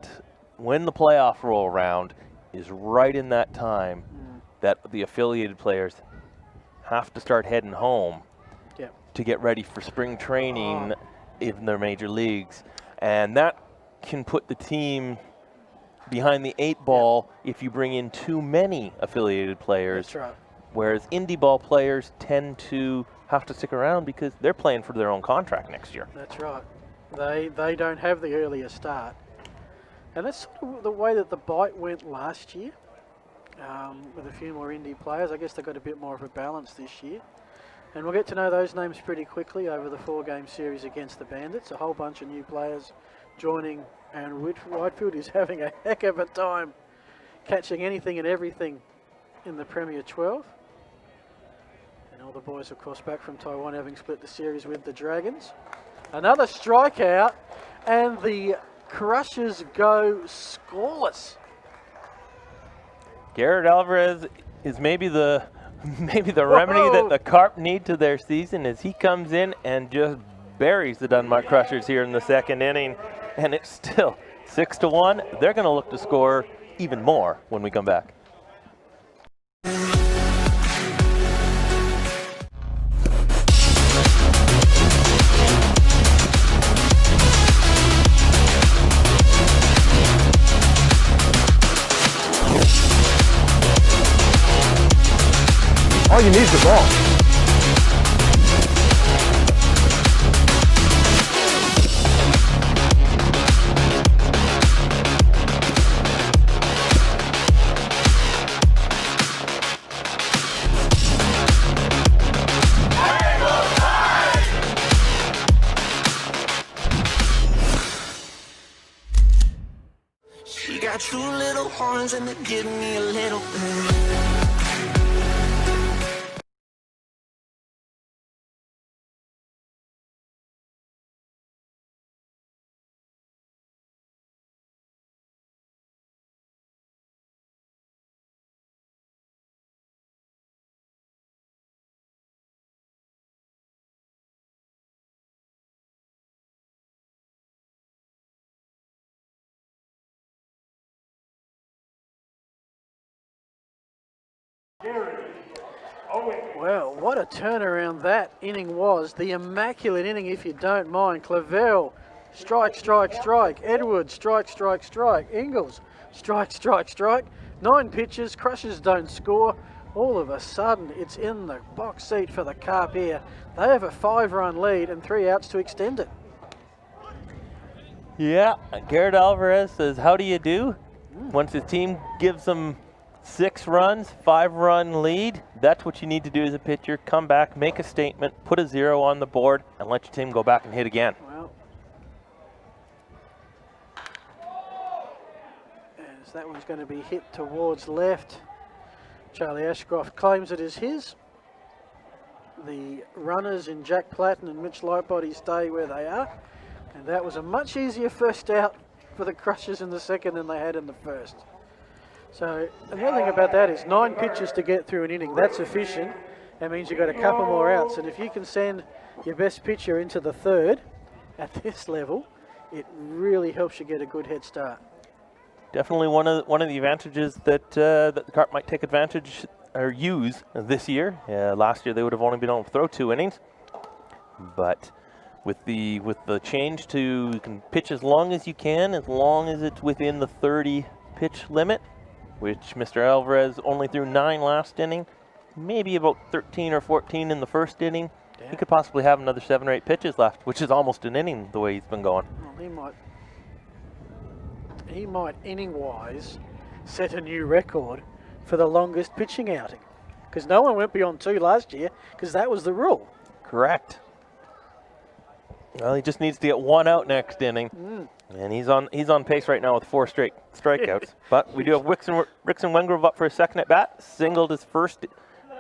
C: playoff roll around is right in that time that the affiliated players have to start heading home to get ready for spring training in their major leagues. And that can put the team behind the 8 ball if you bring in too many affiliated players.
B: That's right.
C: Whereas indie ball players tend to have to stick around because they're playing for their own contract next year.
B: That's right. They don't have the earlier start. And that's sort of the way that the bite went last year. With a few more indie players. I guess they got a bit more of a balance this year. And we'll get to know those names pretty quickly over the 4-game series against the Bandits. A whole bunch of new players joining, and Whitefield is having a heck of a time catching anything and everything in the Premier 12. And all the boys, of course, back from Taiwan, having split the series with the Dragons. Another strikeout, and the Crushers go scoreless.
C: Garrett Alvarez is maybe the remedy that the Carp need to their season as he comes in and just buries the Denmark Crushers here in the second inning. And it's still 6-1. They're going to look to score even more when we come back.
F: All you need is the ball.
D: She got 2 little horns and they give me a little bit.
B: Well, what a turnaround that inning was. The immaculate inning, if you don't mind. Clavel, strike, strike, strike. Edwards, strike, strike, strike. Ingles, strike, strike, strike. 9 pitches, Crushers don't score. All of a sudden, it's in the box seat for the Carp here. They have a 5-run lead and 3 outs to extend it.
C: Yeah, Garrett Alvarez says, how do you do? Once his team gives them 6 runs, 5-run lead, that's what you need to do as a pitcher. Come back, make a statement, put a 0 on the board, and let your team go back and hit again.
B: Well, So that one's going to be hit towards left. Charlie Ashcroft claims it as his. The runners in Jack Platten and Mitch Lightbody stay where they are. And that was a much easier first out for the Crushers in the second than they had in the first. So another thing about that is 9 pitches to get through an inning. That's efficient. That means you've got a couple more outs. And if you can send your best pitcher into the third at this level, it really helps you get a good head start.
C: Definitely one of the advantages that that the Carp might take advantage or use this year. Last year they would have only been able to throw 2 innings, but with the change to you can pitch as long as you can, as long as it's within the 30 pitch limit, which Mr. Alvarez only threw 9 last inning, maybe about 13 or 14 in the first inning. Yeah. He could possibly have another 7 or 8 pitches left, which is almost an inning the way he's been going.
B: Well, he might inning-wise set a new record for the longest pitching outing, because no one went beyond 2 last year, because that was the rule.
C: Correct. Well, he just needs to get 1 out next inning, and he's on pace right now with 4 straight strikeouts. But we do have Rickson Wengrove up for a second at bat. Singled his first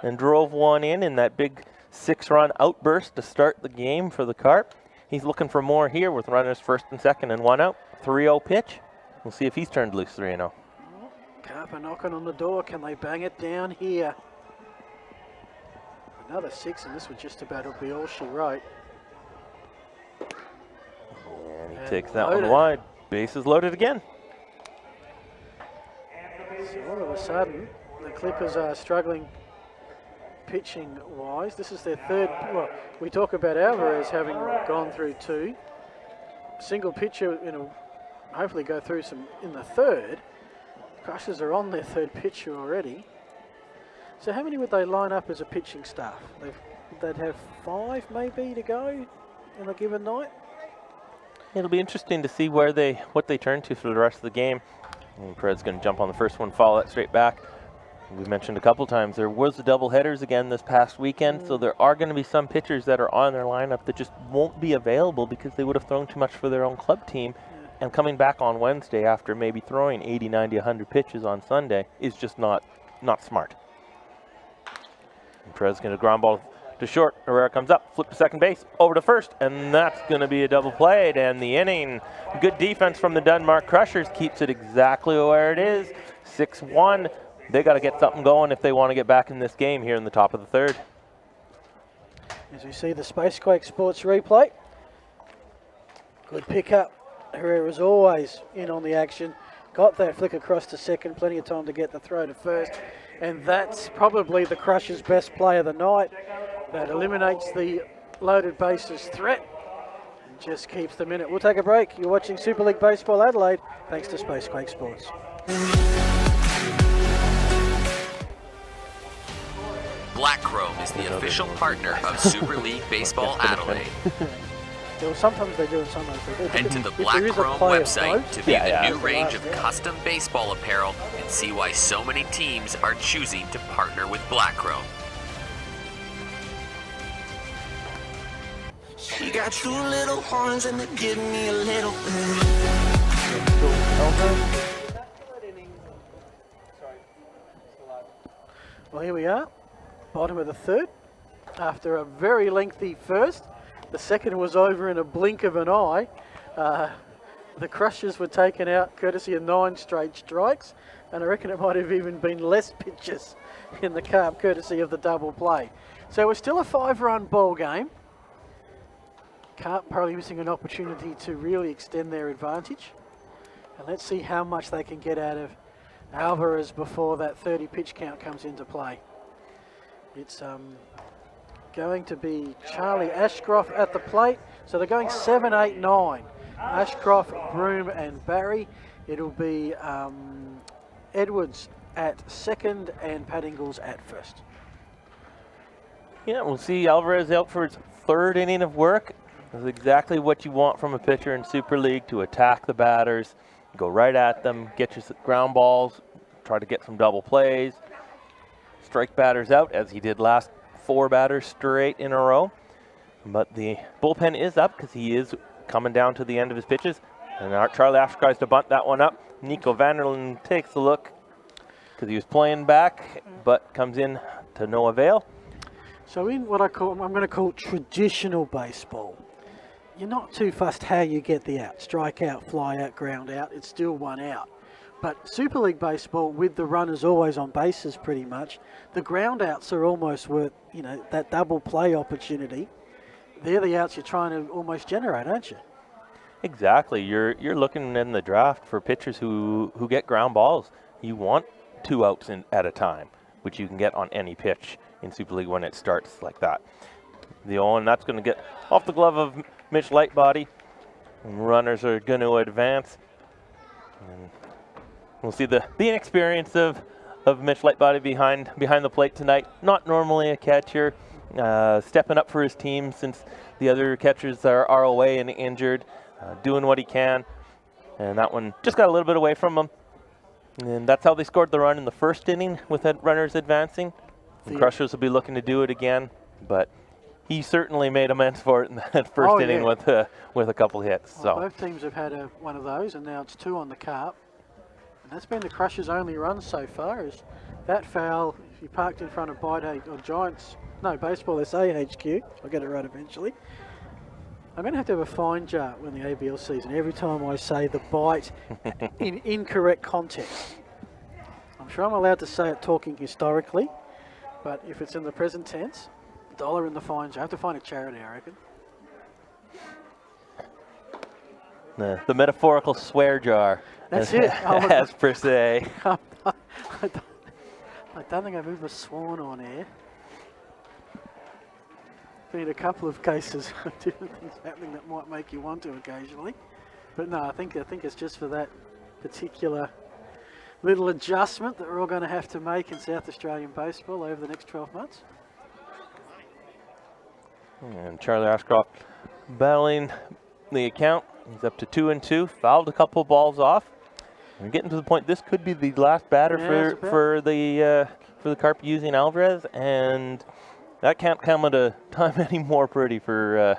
C: and drove 1 in that big 6-run outburst to start the game for the Carp. He's looking for more here with runners first and second and 1 out. 3-0 pitch. We'll see if he's turned loose 3-0.
B: Carp are knocking on the door. Can they bang it down here? Another 6, and this would just about be all she wrote.
C: And he takes that one wide. Bases loaded again.
B: So all of a sudden, the Clippers are struggling pitching-wise. This is their third. Well, we talk about Alvarez having gone through 2. Single pitcher, hopefully go through some in the third. Crushers are on their 3rd pitcher already. So how many would they line up as a pitching staff? They'd have 5 maybe to go in a given night.
C: It'll be interesting to see what they turn to for the rest of the game. Perez's going to jump on the first one, follow that straight back. We mentioned a couple times there was the double headers again this past weekend, so there are going to be some pitchers that are on their lineup that just won't be available because they would have thrown too much for their own club team. And coming back on Wednesday after maybe throwing 80, 90, 100 pitches on Sunday is just not smart. And Perez going to ground ball to short. Herrera comes up, flip to second base, over to first, and that's going to be a double play. And the inning, good defense from the Denmark Crushers keeps it exactly where it is. 6-1. They got to get something going if they want to get back in this game here in the top of the 3rd.
B: As we see the Spacequake Sports replay. Good pickup. Herrera's always in on the action. Got that flick across to second. Plenty of time to get the throw to first. And that's probably the Crushers' best play of the night. That eliminates the loaded bases threat and just keeps them in it. We'll take a break. You're watching Super League Baseball Adelaide, thanks to Spacequake Sports.
A: Black Chrome is the official partner of Super League Baseball Adelaide.
B: Sometimes they do and sometimes they do.
A: Head to the Black Chrome website to view the new range of custom baseball apparel and see why so many teams are choosing to partner with Black Chrome.
D: She got 2 little horns and they give me a little bit.
B: Well, here we are, bottom of the 3rd. After a very lengthy first, the second was over in a blink of an eye. The Crushers were taken out courtesy of 9 straight strikes, and I reckon it might have even been less pitches in the Carp courtesy of the double play. So we're still a 5-run ball game. Carp probably missing an opportunity to really extend their advantage. And let's see how much they can get out of Alvarez before that 30 pitch count comes into play. It's going to be Charlie Ashcroft at the plate. So they're going 7, 8, 9. Ashcroft, Broom and Barry. It'll be Edwards at second and Pat Ingles at first.
C: Yeah, we'll see Alvarez out for his 3rd inning of work. That's exactly what you want from a pitcher in Super League, to attack the batters, go right at them, get your ground balls, try to get some double plays, strike batters out, as he did last 4 batters straight in a row. But the bullpen is up because he is coming down to the end of his pitches. And Charlie Ashcroft tries to bunt that one up. Nico Vanderlyn takes a look because he was playing back, but comes in to no avail.
B: So in what I'm going to call traditional baseball, you're not too fussed how you get the out. Strike out, fly out, ground out. It's still one out. But Super League Baseball, with the runners always on bases pretty much, the ground outs are almost worth, that double play opportunity. They're the outs you're trying to almost generate, aren't you?
C: Exactly. You're looking in the draft for pitchers who get ground balls. You want 2 outs at a time, which you can get on any pitch in Super League when it starts like that. And that's going to get off the glove of Mitch Lightbody. And runners are going to advance. And we'll see the inexperience of Mitch Lightbody behind the plate tonight. Not normally a catcher, stepping up for his team since the other catchers are away and injured, doing what he can. And that one just got a little bit away from him. And that's how they scored the run in the first inning with runners advancing. The Crushers will be looking to do it again, but he certainly made amends for it in that first inning with a couple hits.
B: Well,
C: So
B: both teams have had one of those, and now it's 2 on the Carp. And that's been the Crushers' only run so far. Is that foul? If you parked in front of Baseball SA HQ, I'll get it right eventually. I'm going to have a fine jar when the ABL season every time I say the bite in incorrect context. I'm sure I'm allowed to say it talking historically, but if it's in the present tense, $1 in the fine jar. I have to find a charity, I reckon.
C: the metaphorical swear jar.
B: That's it.
C: As per se.
B: I don't think I've ever sworn on air. Been a couple of cases of different things happening that might make you want to occasionally, but no, I think it's just for that particular little adjustment that we're all going to have to make in South Australian baseball over the next 12 months.
C: And Charlie Ashcroft battling the account. He's up to 2-2. Fouled a couple balls off. We're getting to the point. This could be the last batter for the Carp using Alvarez, and that can't come at a time any more pretty for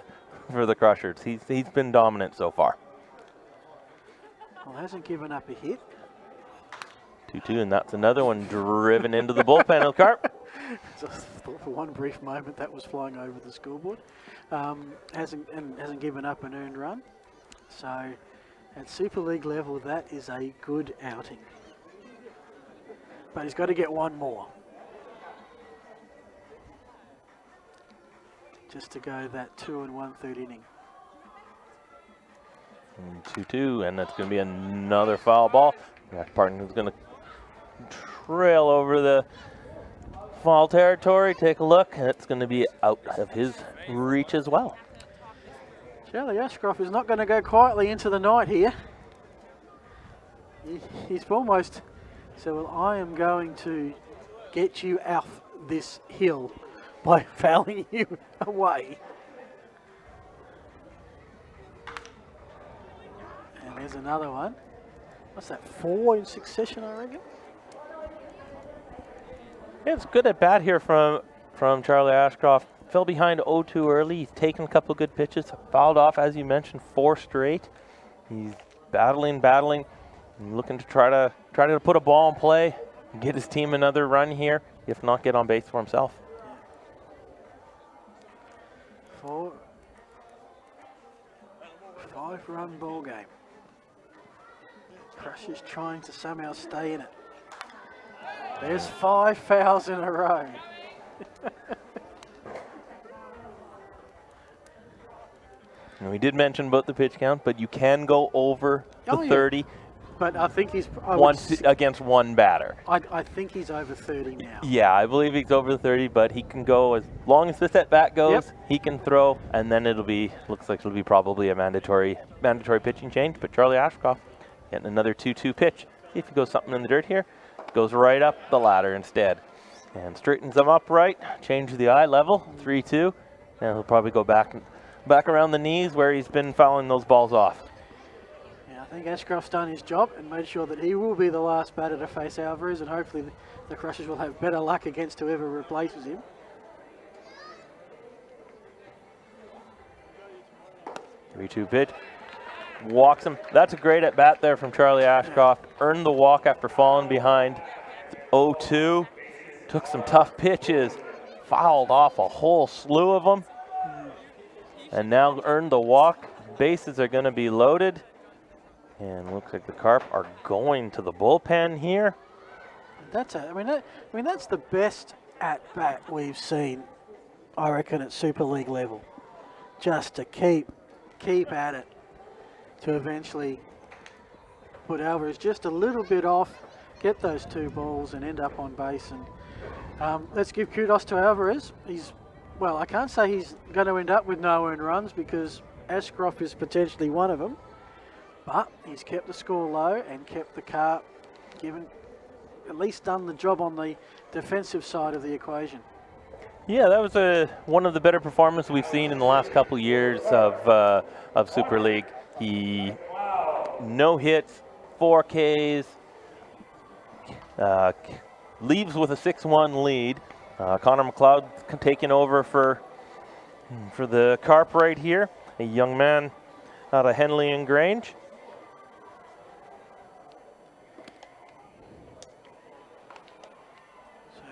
C: the Crushers. He's been dominant so far.
B: Well, hasn't given up a hit.
C: 2-2, and that's another one driven into the bullpen of Carp.
B: Just thought for one brief moment that was flying over the scoreboard. Hasn't given up an earned run. So at Super League level, that is a good outing. But he's got to get one more. Just to go that 2 1/3 inning.
C: 2-2, and that's going to be another foul ball. Josh Parton is going to trail over the foul territory. Take a look, and it's going to be out of his reach as well.
B: Charlie Ashcroft is not going to go quietly into the night here. He's almost said, well, I am going to get you off this hill by fouling you away. And there's another one. What's that, 4 in succession, I reckon?
C: Yeah, it's good at bat here from Charlie Ashcroft. Fell behind 0-2 early. He's taken a couple good pitches. Fouled off, as you mentioned, 4 straight. He's battling, and looking to try to put a ball in play, get his team another run here, if not get on base for himself.
B: 5-run ball game. Crushers trying to somehow stay in it. There's 5 fouls in a row.
C: And we did mention about the pitch count, but you can go over the 30.
B: But I think he's
C: against one batter.
B: I think he's over 30 now.
C: Yeah, I believe he's over the 30, but he can go as long as this at bat goes. Yep. He can throw, and then looks like it'll be probably a mandatory pitching change. But Charlie Ashcroft getting another 2-2 pitch. See if he goes something in the dirt here. Goes right up the ladder instead, and straightens them up right. Change the eye level, 3-2, and he'll probably go back around the knees where he's been fouling those balls off.
B: I think Ashcroft's done his job and made sure that he will be the last batter to face Alvarez, and hopefully the Crushers will have better luck against whoever replaces him.
C: Three-two pitch. walks him. That's a great at bat there from Charlie Ashcroft. Earned the walk after falling behind 0-2. Took some tough pitches, fouled off a whole slew of them, and now earned the walk. Bases are going to be loaded, and looks like the Carp are going to the bullpen here.
B: That's that's the best at bat we've seen, I reckon, at Super League level. Just to keep at it, to eventually put Alvarez just a little bit off, get those 2 balls, and end up on base. And let's give kudos to Alvarez. Well, I can't say he's going to end up with no earned runs because Ashcroft is potentially one of them, but he's kept the score low and kept the Carp at least done the job on the defensive side of the equation.
C: Yeah, that was one of the better performances we've seen in the last couple years of Super League. He no hits, 4 Ks, leaves with a 6-1 lead. Connor McLeod taking over for the Carp right here, a young man out of Henley and Grange.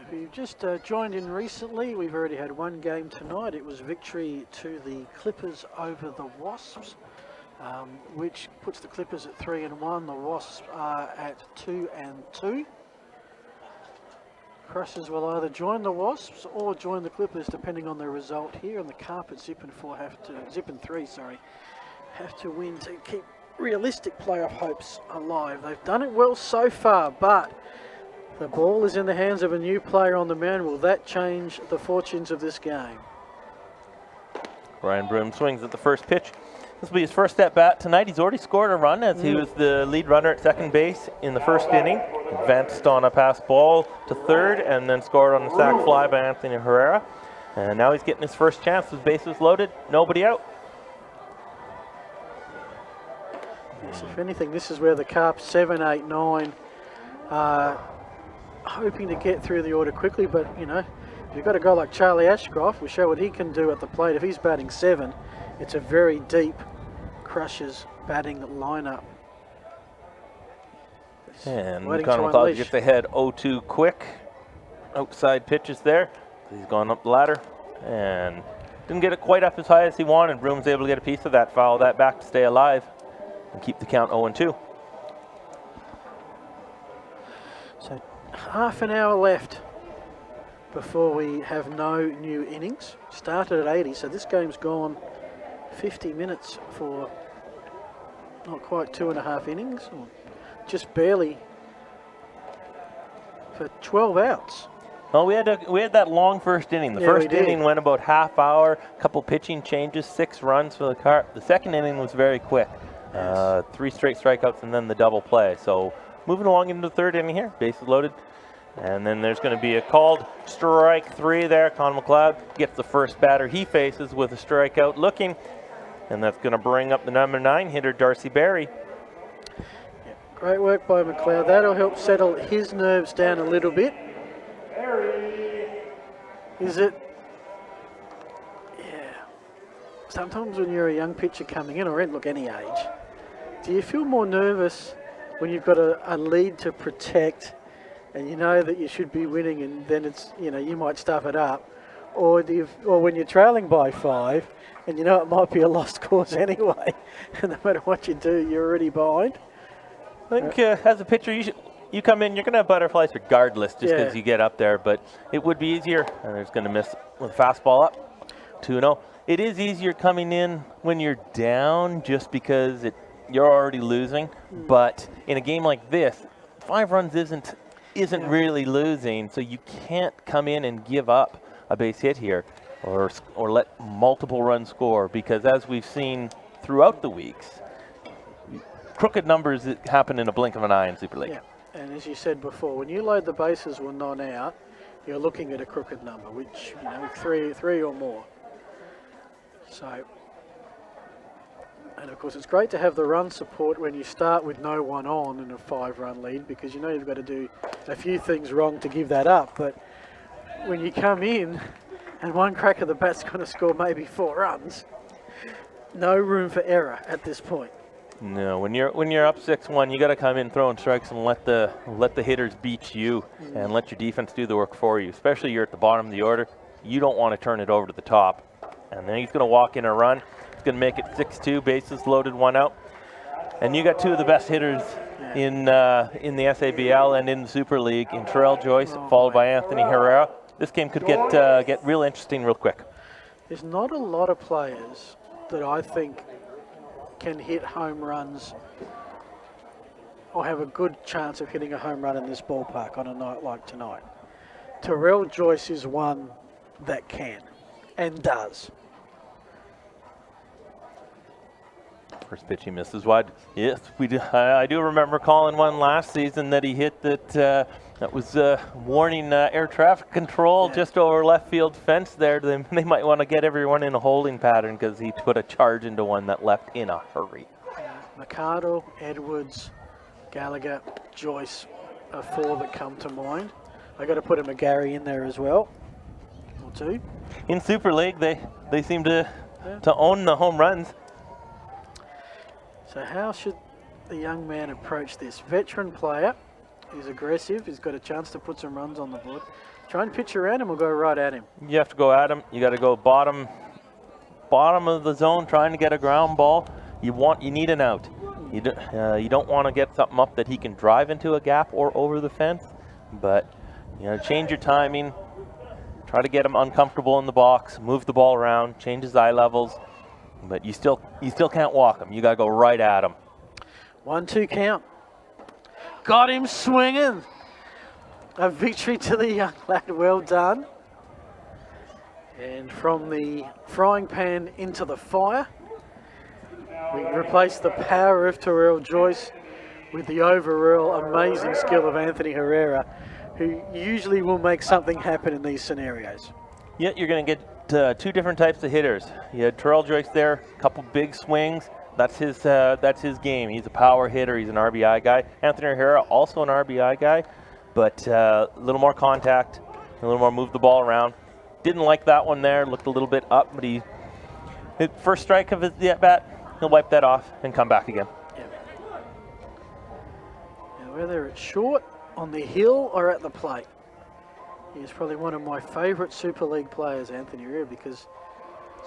B: If you've just joined in recently, we've already had 1 game tonight. It was victory to the Clippers over the Wasps, which puts the Clippers at 3-1. The Wasps are at 2-2. Crushers will either join the Wasps or join the Clippers, depending on the result here. And the Carp at Zip and 3 have to win to keep realistic playoff hopes alive. They've done it well so far, but the ball is in the hands of a new player on the mound. Will that change the fortunes of this game?
C: Ryan Broom swings at the first pitch. This will be his first at bat tonight. He's already scored a run as he was the lead runner at second base in the first inning. Advanced on a pass ball to third and then scored on a sac fly by Anthony Herrera. And now he's getting his first chance. His bases loaded, nobody out.
B: Yes, if anything, this is where the Carp 7, 8, 9 hoping to get through the order quickly, but if you've got a guy like Charlie Ashcroft, we'll show what he can do at the plate. If he's batting 7, it's a very deep Crushers batting lineup.
C: And Connor McLeod gets ahead 0-2 quick. Outside pitches there. He's gone up the ladder and didn't get it quite up as high as he wanted. Broom's able to get a piece of that, foul that back to stay alive and keep the count 0-2.
B: So half an hour left before we have no new innings. Started at 80, so this game's gone 50 minutes for not quite 2.5 innings, or just barely for 12 outs.
C: Well, we had that long first inning. The first inning went about half hour, couple pitching changes, 6 runs for the Carp. The second inning was very quick. 3 straight strikeouts and then the double play. So moving along into the third inning here, bases loaded. And then there's going to be a called strike 3 there. Connor McLeod gets the first batter he faces with a strikeout looking. And that's going to bring up the number 9 hitter, Darcy Berry.
B: Yeah, great work by McLeod. That'll help settle his nerves down a little bit. Is it? Yeah. Sometimes when you're a young pitcher coming in, or any age, do you feel more nervous when you've got a lead to protect and you know that you should be winning and then it's, you might stuff it up? Or when you're trailing by 5 and you know it might be a lost cause anyway, and no matter what you do, you're already behind?
C: I think as a pitcher, you come in, you're going to have butterflies regardless just because you get up there, but it would be easier, and it's going to miss with a fastball up, 2-0. It is easier coming in when you're down just because you're already losing, but in a game like this, 5 runs isn't really losing, so you can't come in and give up a base hit here or let multiple runs score, because as we've seen throughout the weeks, crooked numbers happen in a blink of an eye in Super League.
B: Yeah. And as you said before, when you load the bases with none out, you're looking at a crooked number, which, three or more. So, and of course, it's great to have the run support when you start with no one on in a 5-run lead, because you've got to do a few things wrong to give that up. But when you come in and one crack of the bat's going to score maybe 4 runs, no room for error at this point.
C: No, when you're up 6-1, you got to come in throwing strikes and let the hitters beat you and let your defense do the work for you. Especially you're at the bottom of the order, you don't want to turn it over to the top. And then he's going to walk in a run. He's going to make it 6-2, bases loaded, 1 out. And you got two of the best hitters in the SABL and in the Super League in Terrell Joyce, followed by Anthony Herrera. This game could get real interesting real quick.
B: There's not a lot of players that I think can hit home runs or have a good chance of hitting a home run in this ballpark on a night like tonight. Terrell Joyce is one that can and does.
C: First pitch he misses wide. Yes, we do. I do remember calling one last season that he hit that was warning air traffic control just over left field fence there. They might want to get everyone in a holding pattern because he put a charge into one that left in a hurry.
B: Mercado, Edwards, Gallagher, Joyce are 4 that come to mind. I got to put a McGarry in there as well, or 2.
C: In Super League, they seem to own the home runs.
B: So how should the young man approach this? Veteran player, he's aggressive, he's got a chance to put some runs on the board. Try and pitch around him or go right at him.
C: You have to go at him. You got to go bottom of the zone, trying to get a ground ball. You need an out. You don't want to get something up that he can drive into a gap or over the fence, but change your timing. Try to get him uncomfortable in the box, move the ball around, change his eye levels, but you still can't walk him. You got to go right at him. 1-2
B: count. Got him swinging. A victory to the young lad. Well done. And from the frying pan into the fire, we replace the power of Terrell Joyce with the overall amazing skill of Anthony Herrera, who usually will make something happen in these scenarios.
C: Yeah, you're going to get 2 different types of hitters. You had Terrell Joyce there, a couple big swings. That's his game. He's a power hitter. He's an RBI guy. Anthony Herrera, also an RBI guy, but a little more contact, a little more move the ball around. Didn't like that one there. Looked a little bit up, but his first strike of his at-bat, he'll wipe that off and come back again.
B: Yeah. Now, whether it's short, on the hill, or at the plate, he's probably one of my favourite Super League players, Anthony Herrera, because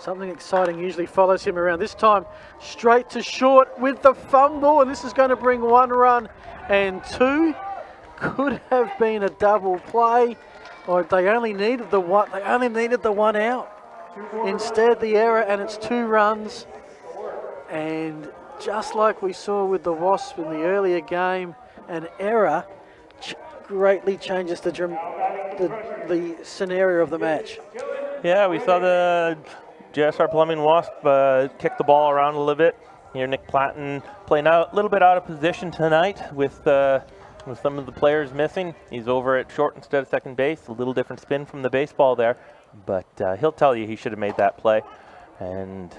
B: something exciting usually follows him around. This time, straight to short with the fumble, and this is going to bring 1 run and 2. Could have been a double play, or they only needed the one. They only needed the 1 out. Instead, the error, and it's 2 runs. And just like we saw with the Wasps in the earlier game, an error greatly changes the scenario of the match.
C: Yeah, we saw the JSR Plumbing Wasp kick the ball around a little bit. Here, Nick Platten playing a little bit out of position tonight with some of the players missing. He's over at short instead of second base. A little different spin from the baseball there, but he'll tell you he should have made that play and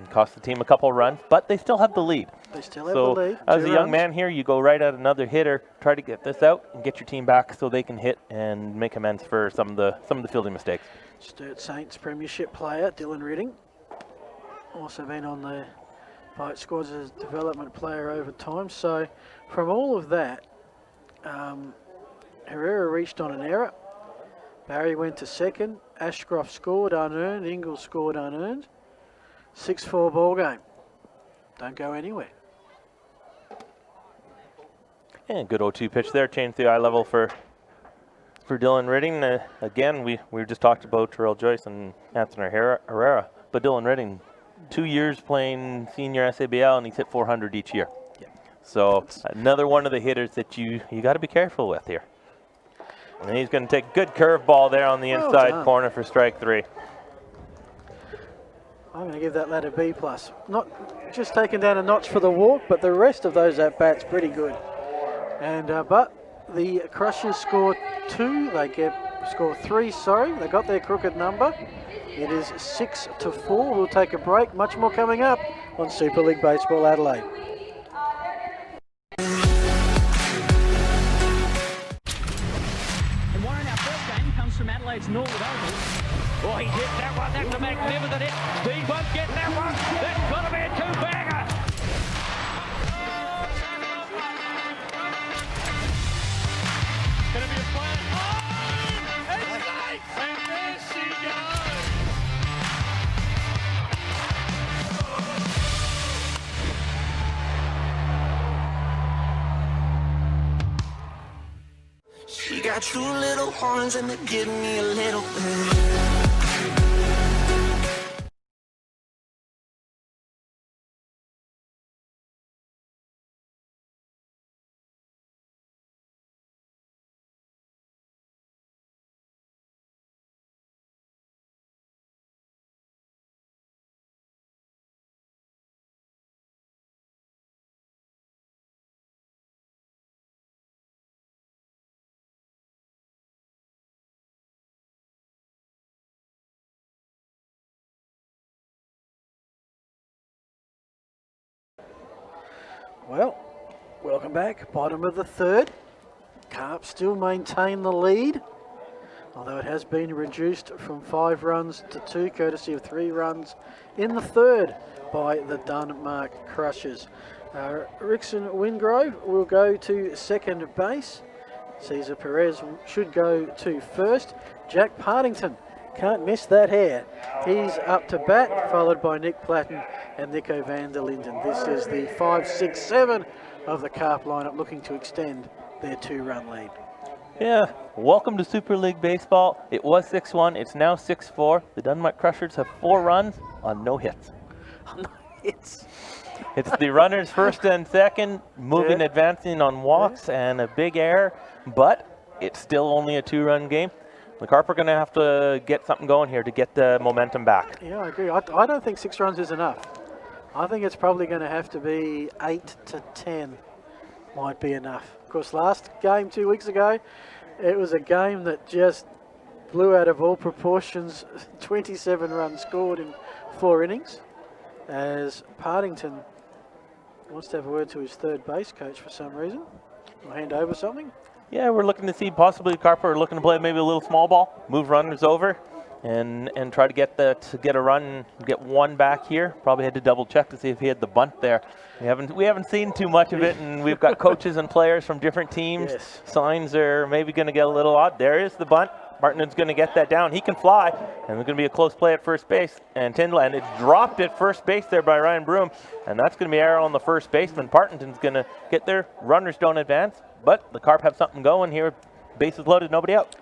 C: cost the team a couple runs, but they still have the lead.
B: They still have the lead.
C: As a young man here, you go right at another hitter, try to get this out and get your team back so they can hit and make amends for some of the fielding mistakes.
B: Sturt Saints Premiership player Dylan Ridding, also been on the Boat Squads as development player over time. So from all of that, Herrera reached on an error. Barry went to second. Ashcroft scored unearned. Ingalls scored unearned. 6-4 ball game. Don't go anywhere.
C: And good 0-2 pitch there. Changed the eye level for Dylan Ridding. Again, we just talked about Terrell Joyce and Anthony Herrera, but Dylan Ridding, 2 years playing senior SABL, and he's hit 400 each year.
B: Yeah.
C: So another one of the hitters that you got to be careful with here. And he's going to take a good curveball there on the inside corner for strike 3.
B: I'm going to give that lad a B+. Not just taken down a notch for the walk, but the rest of those at-bats pretty good. And but the Crushers score 2. They score 3, sorry. They got their crooked number. It is 6-4. We'll take a break. Much more coming up on Super League Baseball Adelaide.
E: And one in our first game comes from Adelaide's Norwood Oval. Oh, he hit that one. That's a magnificent hit. Speed bump getting that one. That's got to be a 2-bagger.
D: got two little horns and they give me a little bit.
B: Well, welcome back. Bottom of the third. Carp still maintain the lead, although it has been reduced from 5 runs to 2, courtesy of 3 runs in the third by the Denmark Crushers. Rickson Wingrove will go to second base. Cesar Perez should go to first. Jack Partington, can't miss that hair. He's up to bat, followed by Nick Platten and Nico van der Linden. This is the 5, 6, 7 of the Carp lineup, looking to extend their 2-run lead.
C: Yeah, welcome to Super League Baseball. It was 6-1, it's now 6-4. The Denmark Crushers have 4 runs on no hits.
B: It's
C: the runners first and second, moving, advancing on walks and a big error, but it's still only a 2-run game. The Carp are going to have to get something going here to get the momentum back.
B: Yeah, I agree. I don't think 6 runs is enough. I think it's probably going to have to be 8 to 10 might be enough. Of course, last game 2 weeks ago, it was a game that just blew out of all proportions. 27 runs scored in 4 innings, as Partington wants to have a word to his third base coach for some reason. I'll hand over something.
C: Yeah, we're looking to see possibly Carp are looking to play maybe a little small ball, move runners over, and try to get a run, get one back here. Probably had to double check to see if he had the bunt there. We haven't seen too much of it, and we've got coaches and players from different teams.
B: Yes.
C: Signs are maybe going to get a little odd. There is the bunt. Martin's going to get that down. He can fly, and there's going to be a close play at first base. And Tyndall, it dropped at first base there by Ryan Broom, and that's going to be error on the first baseman. Partington's going to get there. Runners don't advance, but the Carp have something going here. Bases loaded, nobody out.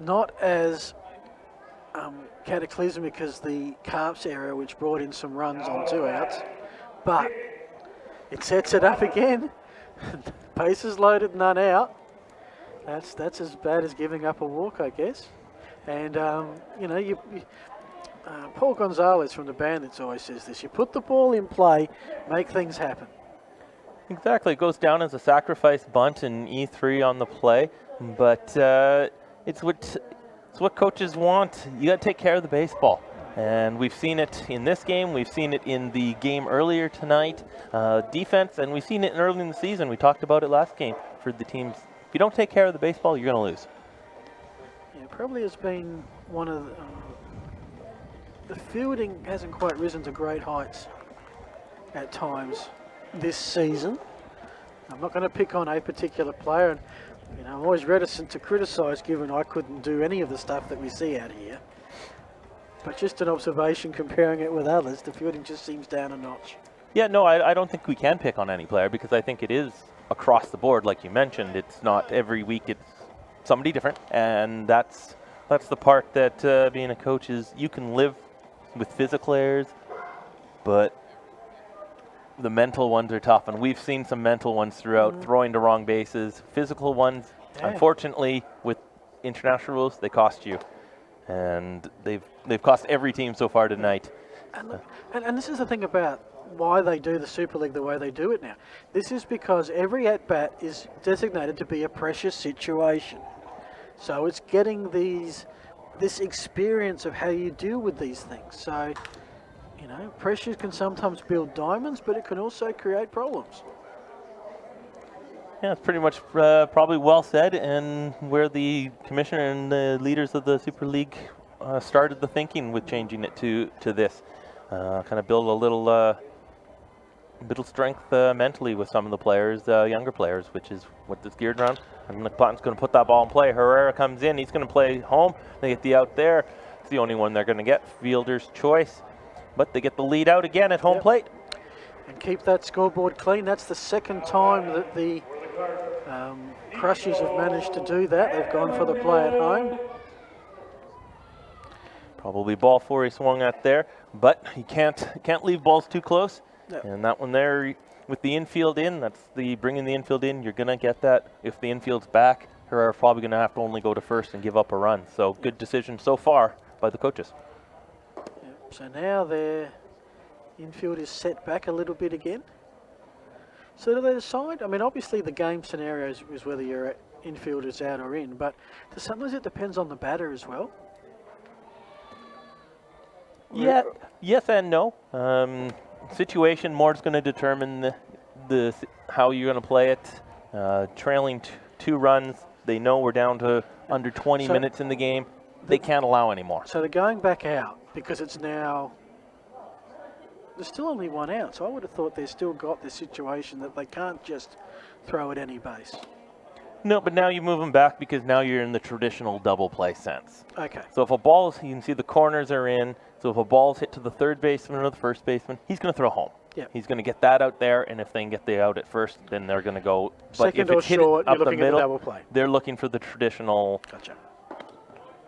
B: Not as cataclysmic as the Carp's error, which brought in some runs on 2 outs, but it sets it up again. Bases loaded, none out. That's as bad as giving up a walk, I guess. And Paul Gonzalez from the Bandits always says this: you put the ball in play, make things happen.
C: Exactly. It goes down as a sacrifice bunt in E3 on the play, but it's what coaches want. You got to take care of the baseball. And we've seen it in this game. We've seen it in the game earlier tonight. Defense, and we've seen it early in the season. We talked about it last game for the teams. If you don't take care of the baseball, you're going to lose.
B: Yeah, probably has been one of the fielding hasn't quite risen to great heights at times this season. I'm not going to pick on a particular player, and I'm always reticent to criticise, given I couldn't do any of the stuff that we see out here. But just an observation, comparing it with others, the fielding just seems down a notch.
C: Yeah, no, I don't think we can pick on any player, because I think it is across the board, like you mentioned. It's not every week, it's somebody different, and that's the part that being a coach is. You can live with physical errors, but the mental ones are tough, and we've seen some mental ones throughout, throwing to wrong bases. Physical ones, unfortunately, with international rules, they cost you, and they've cost every team so far tonight.
B: And this is the thing about why they do the Super League the way they do it now. This is because every at-bat is designated to be a pressure situation. So it's getting this experience of how you deal with these things. So, pressure can sometimes build diamonds, but it can also create problems.
C: Yeah, it's pretty much probably well said, and where the commissioner and the leaders of the Super League started the thinking with changing it to this. Kind of build a little strength mentally with some of the players, younger players, which is what this geared around. And McPlatten's going to put that ball in play. Herrera comes in. He's going to play home. They get the out there. It's the only one they're going to get. Fielder's choice. But they get the lead out again at home plate.
B: And keep that scoreboard clean. That's the second time that the Crushers have managed to do that. They've gone for the play at home.
C: Probably ball 4 he swung at there, but he can't leave balls too close.
B: Yep.
C: And that one there with the infield in, that's the bringing the infield in, you're going to get that. If the infield's back, Herrera's probably going to have to only go to first and give up a run. So good decision so far by the coaches.
B: Yep. So now their infield is set back a little bit again. So do they decide? I mean, obviously the game scenario is whether your infield is out or in, but sometimes it depends on the batter as well.
C: Yeah, yes and no. Situation more is going to determine the how you're going to play it. Trailing 2 runs, they know we're down to under 20 minutes in the game. They can't allow any more.
B: So they're going back out because it's now. There's still only 1 out, so I would have thought they've still got this situation that they can't just throw at any base.
C: No, but now you move them back because now you're in the traditional double play sense.
B: Okay.
C: So if a ball's, you can see the corners are in. So if a ball's hit to the third baseman or the first baseman, he's going to throw home.
B: Yeah.
C: He's going to get that out there, and if they can get the out at first, then they're going to go. But
B: Second
C: if
B: or
C: it's hit
B: short,
C: up
B: you're
C: the
B: looking at
C: middle,
B: the double play.
C: they're looking for the traditional
B: Gotcha.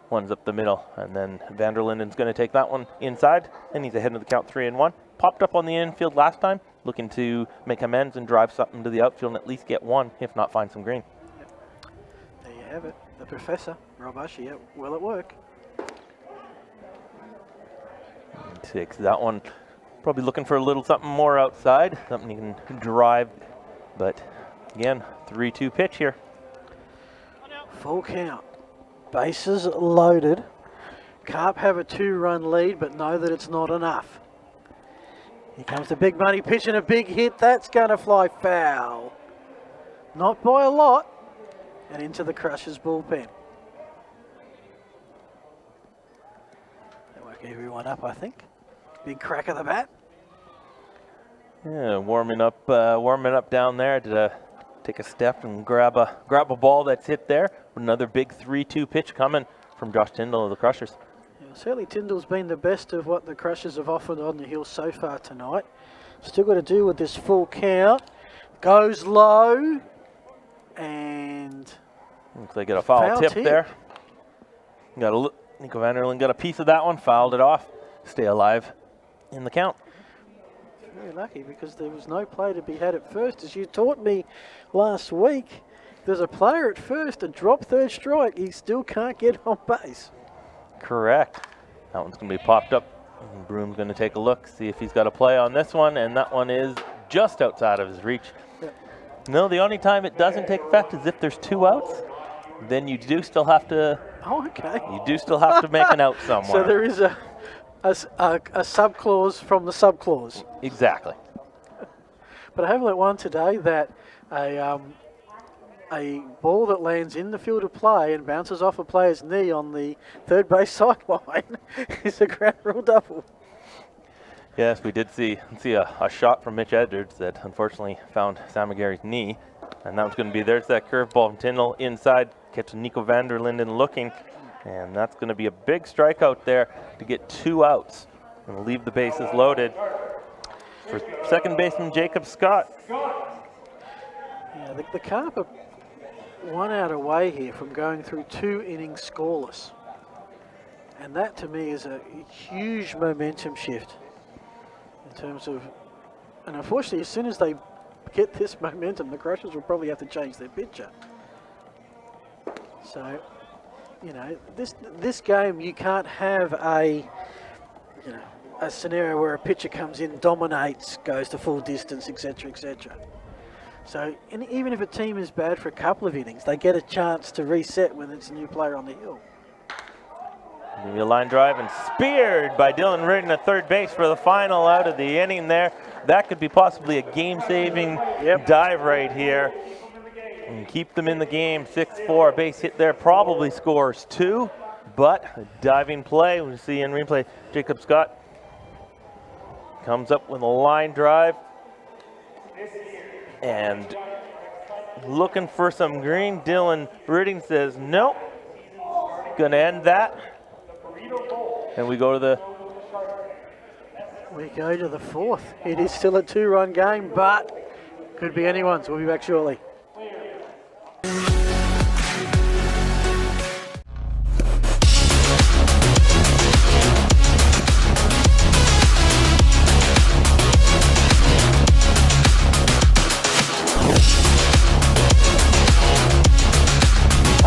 C: ones up the middle, and then Vanderlinden's going to take that one inside, and he's ahead of the count 3-1. Popped up on the infield last time, looking to make amends and drive something to the outfield and at least get 1, if not find some green.
B: There you have it. The professor, Rob Usher, well at work.
C: Takes that one, probably looking for a little something more outside, something you can drive, but again, 3-2 pitch here.
B: Full count. Bases loaded. Carp have a 2-run lead, but know that it's not enough. Here comes the big money pitch and a big hit. That's going to fly foul. Not by a lot. And into the Crushers bullpen. They woke everyone up, I think. Big crack of the bat.
C: Yeah, warming up down there to take a step and grab a ball that's hit there. Another big 3-2 pitch coming from Josh Tyndall of the Crushers.
B: Yeah, certainly Tyndall's been the best of what the Crushers have offered on the hill so far tonight. Still got to do with this full count. Goes low. And
C: looks like they get a foul tip there. Nico Vanderlinden got a piece of that one, fouled it off. Stay alive in the count.
B: Very lucky because there was no play to be had at first. As you taught me last week, there's a player at first, a drop third strike, he still can't get on base.
C: Correct. That one's going to be popped up. Broom's going to take a look, see if he's got a play on this one, and that one is just outside of his reach.
B: Yep.
C: No, the only time it doesn't take effect is if there's 2 outs. Then you do still have to.
B: Oh, okay.
C: You do still have to make an out somewhere.
B: So there is a sub clause from the sub clause.
C: Exactly.
B: But I have learnt one today that a ball that lands in the field of play and bounces off a player's knee on the third base sideline is a ground rule double.
C: Yes, we did see a shot from Mitch Edwards that unfortunately found Sam McGarry's knee, and that was going to be, there's that curveball from Tyndall inside, catching Nico Vanderlinden looking, and that's going to be a big strikeout there to get 2 outs and leave the bases loaded for second baseman Jacob Scott.
B: Yeah, the Carp are 1 out away here from going through 2 innings scoreless, and that to me is a huge momentum shift. In terms of, and unfortunately, as soon as they get this momentum, the Crushers will probably have to change their pitcher. So, you know, this game you can't have a scenario where a pitcher comes in, dominates, goes to full distance, etc., etc. So, even if a team is bad for a couple of innings, they get a chance to reset when it's a new player on the hill.
C: Maybe a line drive and speared by Dylan Reardon at third base for the final out of the inning there. That could be possibly a game-saving dive right here. And keep them in the game. 6-4, base hit there, probably scores 2, but a diving play. We see in replay, Jacob Scott comes up with a line drive and looking for some green. Dylan Reardon says, nope, gonna end that. And we go to the
B: 4th. It is still a 2-run game, but could be anyone's. We'll be back shortly.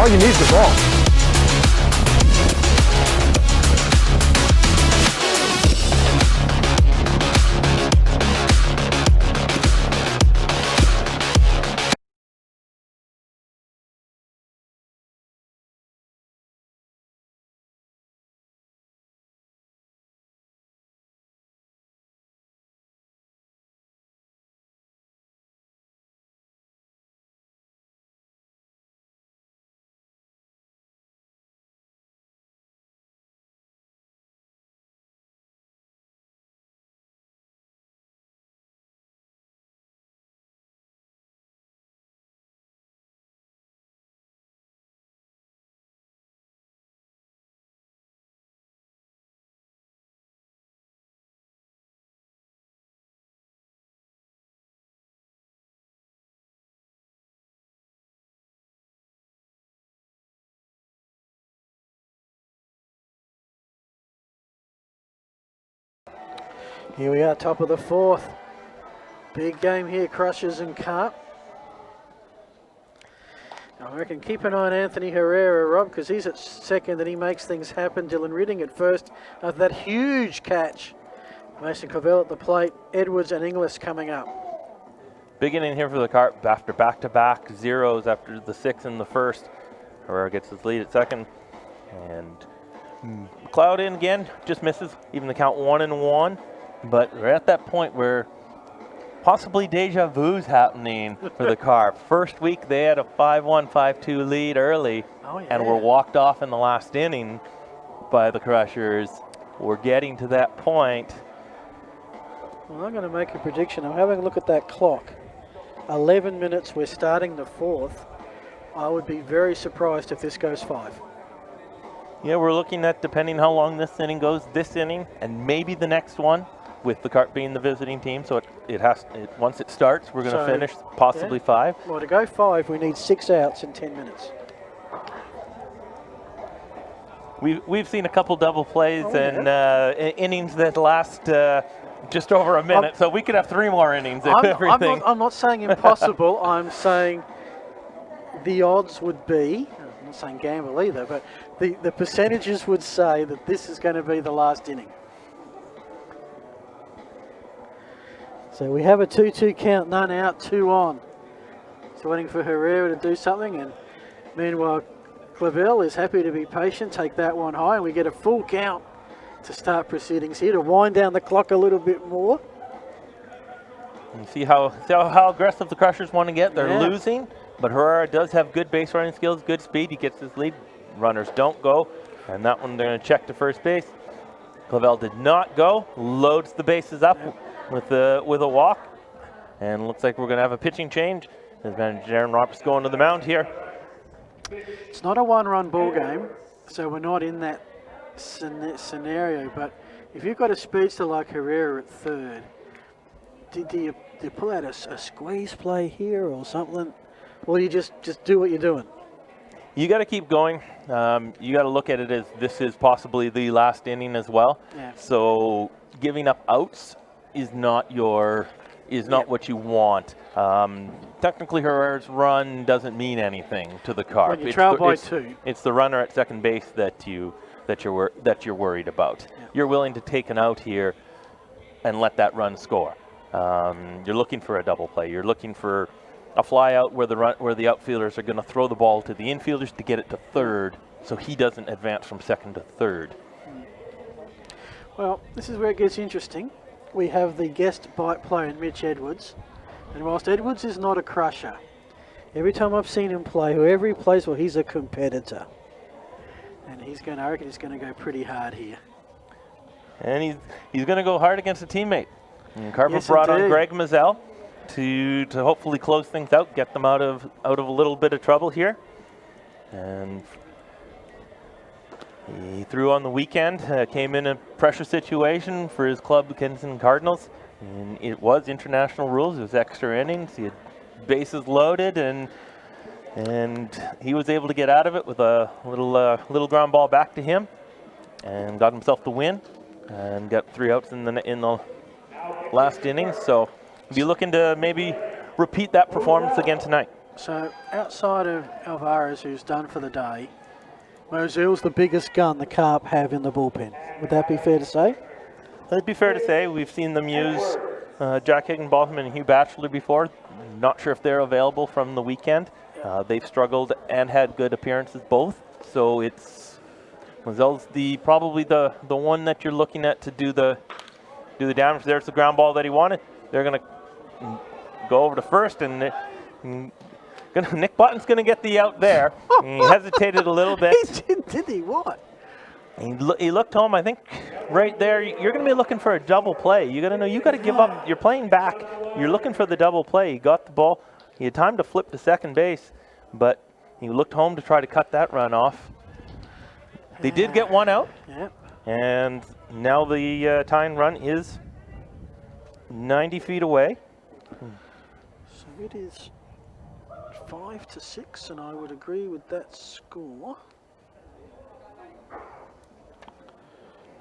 F: All you need is the ball.
B: Here we are, top of the fourth. Big game here, Crushers and Carp. I reckon keep an eye on Anthony Herrera, Rob, because he's at second and he makes things happen. Dylan Ridding at first after that huge catch. Mason Clavell at the plate, Edwards and Inglis coming up.
C: Big inning here for the Carp after back-to-back zeros after the 6 in the first. Herrera gets his lead at second. And McLeod in again, just misses, even the count 1-1. But we're at that point where possibly deja vu's happening for the Carp. First week they had a 5-1, 5-2 lead early and were walked off in the last inning by the Crushers. We're getting to that point.
B: Well, I'm going to make a prediction. I'm having a look at that clock. 11 minutes, we're starting the fourth. I would be very surprised if this goes 5.
C: Yeah, we're looking at, depending how long this inning goes, this inning and maybe the next one, with the Carp being the visiting team. So once it starts, we're going to finish possibly 5.
B: Well, to go 5, we need 6 outs in 10 minutes.
C: We've seen a couple double plays and innings that last just over a minute, so we could have 3 more innings if everything.
B: I'm not saying impossible. I'm saying the odds would be, I'm not saying gamble either, but the percentages would say that this is going to be the last inning. So we have a 2-2 count, none out, 2 on. So waiting for Herrera to do something, and meanwhile Clavell is happy to be patient, take that one high, and we get a full count to start proceedings here to wind down the clock a little bit more.
C: You see how aggressive the Crushers want to get. They're losing, but Herrera does have good base running skills, good speed. He gets his lead. Runners don't go, and that one they're going to check to first base. Clavell did not go. Loads the bases up with a walk, and looks like we're going to have a pitching change. As manager Darren Roberts going to the mound here.
B: It's not a one-run ball game, so we're not in that scenario. But if you've got a speedster like Herrera at third, do you pull out a squeeze play here or something, or you just do what you're doing?
C: You got to keep going. You got to look at it as this is possibly the last inning as well.
B: Yeah.
C: So giving up outs is not what you want. Technically, Herrera's run doesn't mean anything to the Carp.
B: When you trail by 2.
C: It's the runner at second base that you're worried about.
B: Yeah.
C: You're willing to take an out here and let that run score. You're looking for a double play. You're looking for a fly out where the outfielders are going to throw the ball to the infielders to get it to third, so he doesn't advance from second to third.
B: Well, this is where it gets interesting. We have the guest bite player in Mitch Edwards, and whilst Edwards is not a crusher, every time I've seen him play, whoever he plays for, he's a competitor, and I reckon he's going to go pretty hard here.
C: And he's going to go hard against a teammate. And Carp brought on Greg Mazzell to hopefully close things out, get them out of a little bit of trouble here. And he threw on the weekend, came in a pressure situation for his club, the Kensington Cardinals. And it was international rules, it was extra innings, he had bases loaded, and he was able to get out of it with a little ground ball back to him and got himself the win and got 3 outs in the last inning. So be looking to maybe repeat that performance again tonight.
B: So outside of Alvarez, who's done for the day, Moselle's the biggest gun the Carp have in the bullpen. Would that be fair to say?
C: That'd be fair to say. We've seen them use Jack Higginbotham and Hugh Batchelor before. Not sure if they're available from the weekend. They've struggled and had good appearances both. So it's Moselle's probably the one that you're looking at to do the damage. There's the ground ball that he wanted. They're going to go over to first, and Nick Button's going to get the out there. He hesitated a little bit.
B: Did he? What?
C: He looked home. I think right there, you're going to be looking for a double play. You got to know you got to give up. You're playing back. You're looking for the double play. He got the ball. He had time to flip to second base, but he looked home to try to cut that run off. They did get one out, and now the tying run is 90 feet away.
B: So it is 5-6, and I would agree with that score.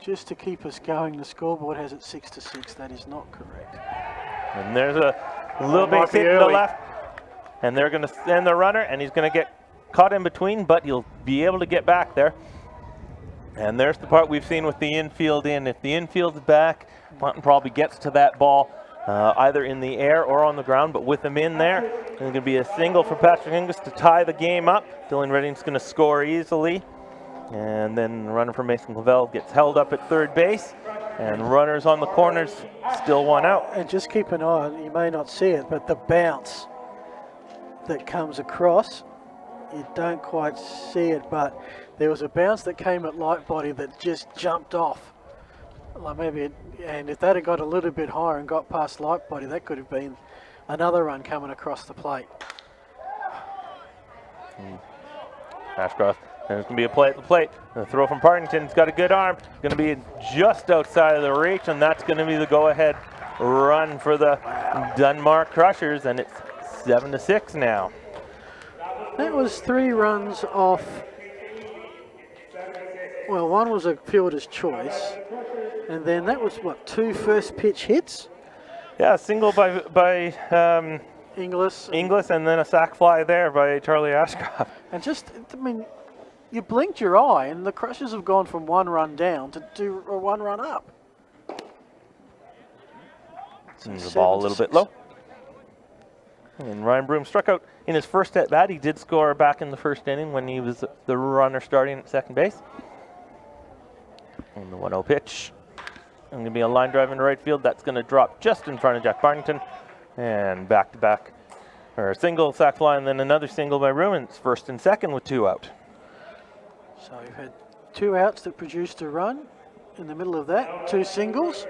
B: Just to keep us going, the scoreboard has it 6-6. That is not correct.
C: And there's a little bit hit to the left, and they're going to send the runner, and he's going to get caught in between, but he'll be able to get back there. And there's the part we've seen with the infield in. If the infield's back, Blanton probably gets to that ball either in the air or on the ground, but with him in there, there's going to be a single for Patrick Inglis to tie the game up. Dylan Redding's going to score easily. And then the runner for Mason Clavel gets held up at third base, and runners on the corners, still one out.
B: And just keep an eye on, you may not see it, but the bounce that comes across, you don't quite see it, but there was a bounce that came at light body that just jumped off. Like and if that had got a little bit higher and got past light body, that could have been another run coming across the plate.
C: Ashcroft. There's going to be a play at the plate. The throw from Partington's got a good arm. Going to be just outside of the reach, and that's going to be the go-ahead run for the Dunmar Crushers, and it's 7-6 now.
B: That was 3 runs off. Well, one was a fielder's choice, and then that was, 2 first pitch hits?
C: Yeah, a single by
B: Inglis,
C: and then a sac fly there by Charlie Ashcroft.
B: And just, you blinked your eye, and the Crushers have gone from 1 run down to 1 run up.
C: The ball a little bit low. And Ryan Broom struck out in his first at bat. He did score back in the first inning when he was the runner starting at second base. And the 1-0 pitch. And going to be a line drive into right field. That's going to drop just in front of Jack Barrington. And back-to-back, or a single sac fly, and then another single by Broom. And it's first and second with 2 out.
B: So we've had 2 outs that produced a run. In the middle of that, 2 singles.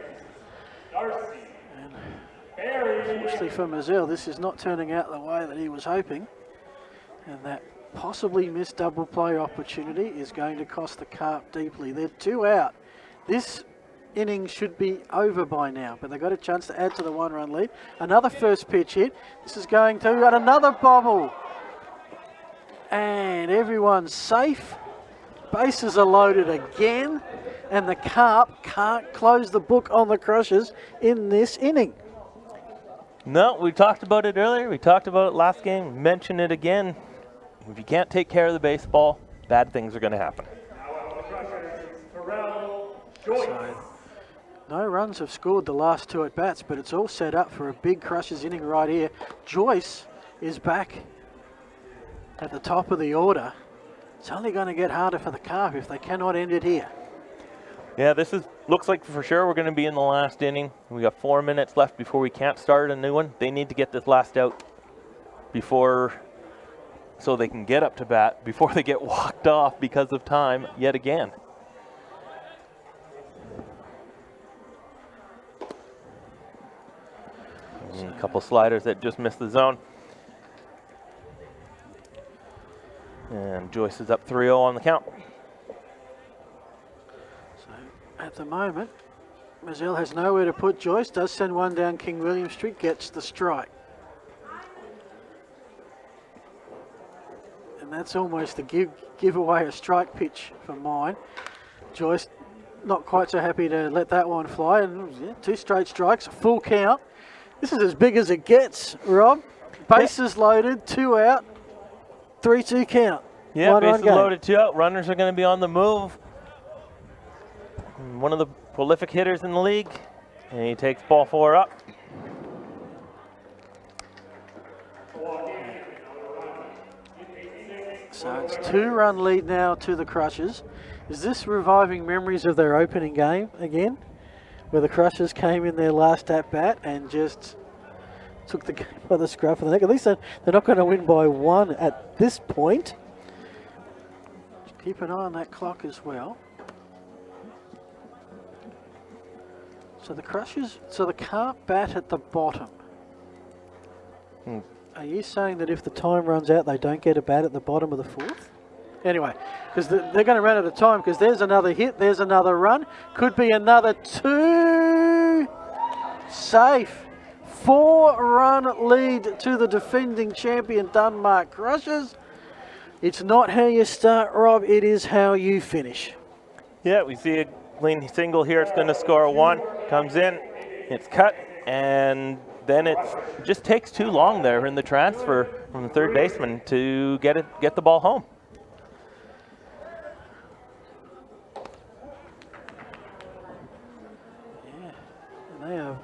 B: And unfortunately for Moselle, this is not turning out the way that he was hoping. And that possibly missed double play opportunity is going to cost the Carp deeply. They're 2 out. This inning should be over by now, but they've got a chance to add to the 1-run lead. Another first pitch hit. This is going to got another bobble. And everyone's safe. Bases are loaded again, and the Carp can't close the book on the Crushers in this inning.
C: No, we talked about it earlier. We talked about it last game. Mention it again. If you can't take care of the baseball, bad things are going to happen.
B: So, no runs have scored the last 2 at-bats, but it's all set up for a big Crushers inning right here. Joyce is back at the top of the order. It's only going to get harder for the Carp if they cannot end it here.
C: Yeah, looks like for sure we're going to be in the last inning. We got 4 minutes left before we can't start a new one. They need to get this last out so they can get up to bat before they get walked off because of time yet again. And a couple sliders that just missed the zone. And Joyce is up 3-0 on the count.
B: So at the moment, Moselle has nowhere to put Joyce. Does send one down King William Street, gets the strike. And that's almost a give away a strike pitch for mine. Joyce not quite so happy to let that one fly. And 2 straight strikes, a full count. This is as big as it gets, Rob. Bases loaded, 2 out, 3-2 count.
C: Yeah,
B: 1 run
C: bases
B: game.
C: loaded, 2 out. Runners are going to be on the move. One of the prolific hitters in the league. And he takes ball 4 up.
B: So it's 2-run lead now to the Crushers. Is this reviving memories of their opening game again? Where the Crushers came in their last at-bat and just took the game by the scruff of the neck. At least they're not going to win by 1 at this point. Keep an eye on that clock as well. So the Crushers, so the Carp bat at the bottom. Are you saying that if the time runs out, they don't get a bat at the bottom of the 4th? Anyway, because they're going to run out of time, because there's another hit, there's another run. Could be another 2. Safe. 4-run lead to the defending champion Dunmark Crushers. It's not how you start, Rob, it is how you finish.
C: Yeah, we see a clean single here. It's going to score 1. Comes in, it's cut, and then it just takes too long there in the transfer from the third baseman to get the ball home.
B: They are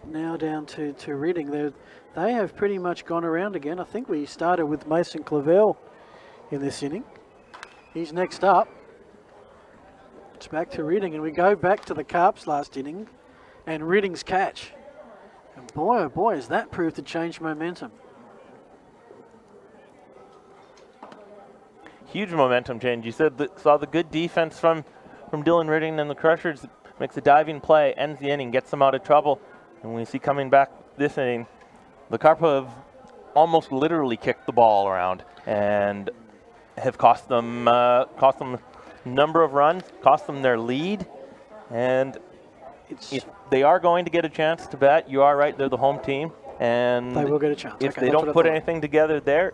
B: now down to Reading. They have pretty much gone around again. I think we started with Mason Clavel in this inning. He's next up. It's back to Reading, and we go back to the Carps last inning and Reading's catch. And boy, oh boy, has that proved to change momentum.
C: Huge momentum change. You saw the good defense from Dylan Reading, and the Crushers makes a diving play, ends the inning, gets them out of trouble. And we see coming back this inning, the Carp have almost literally kicked the ball around and have cost them a number of runs, cost them their lead. And if they are going to get a chance to bat, you are right, they're the home team. And
B: they will get a chance.
C: If they don't put anything together there,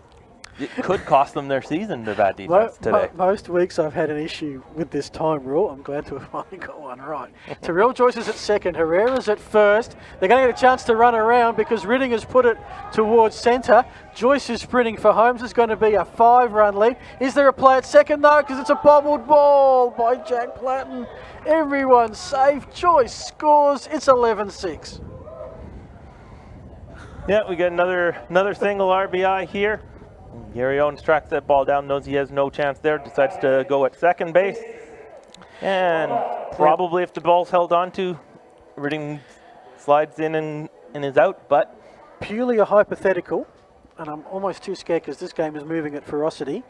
C: it could cost them their season, their bad defense today.
B: Most weeks I've had an issue with this time rule. I'm glad to have finally got one right. Terrell Joyce is at second. Herrera's at first. They're going to get a chance to run around because Reading has put it towards centre. Joyce is sprinting for home. It's going to be a 5-run lead. Is there a play at second? No, because it's a bobbled ball by Jack Platten. Everyone's safe. Joyce scores. It's 11-6.
C: Yeah, we get another single RBI here. Gary Owens tracks that ball down, knows he has no chance there, decides to go at second base. And probably if the ball's held on to, Reading slides in and is out, but...
B: Purely a hypothetical, and I'm almost too scared because this game is moving at ferocity.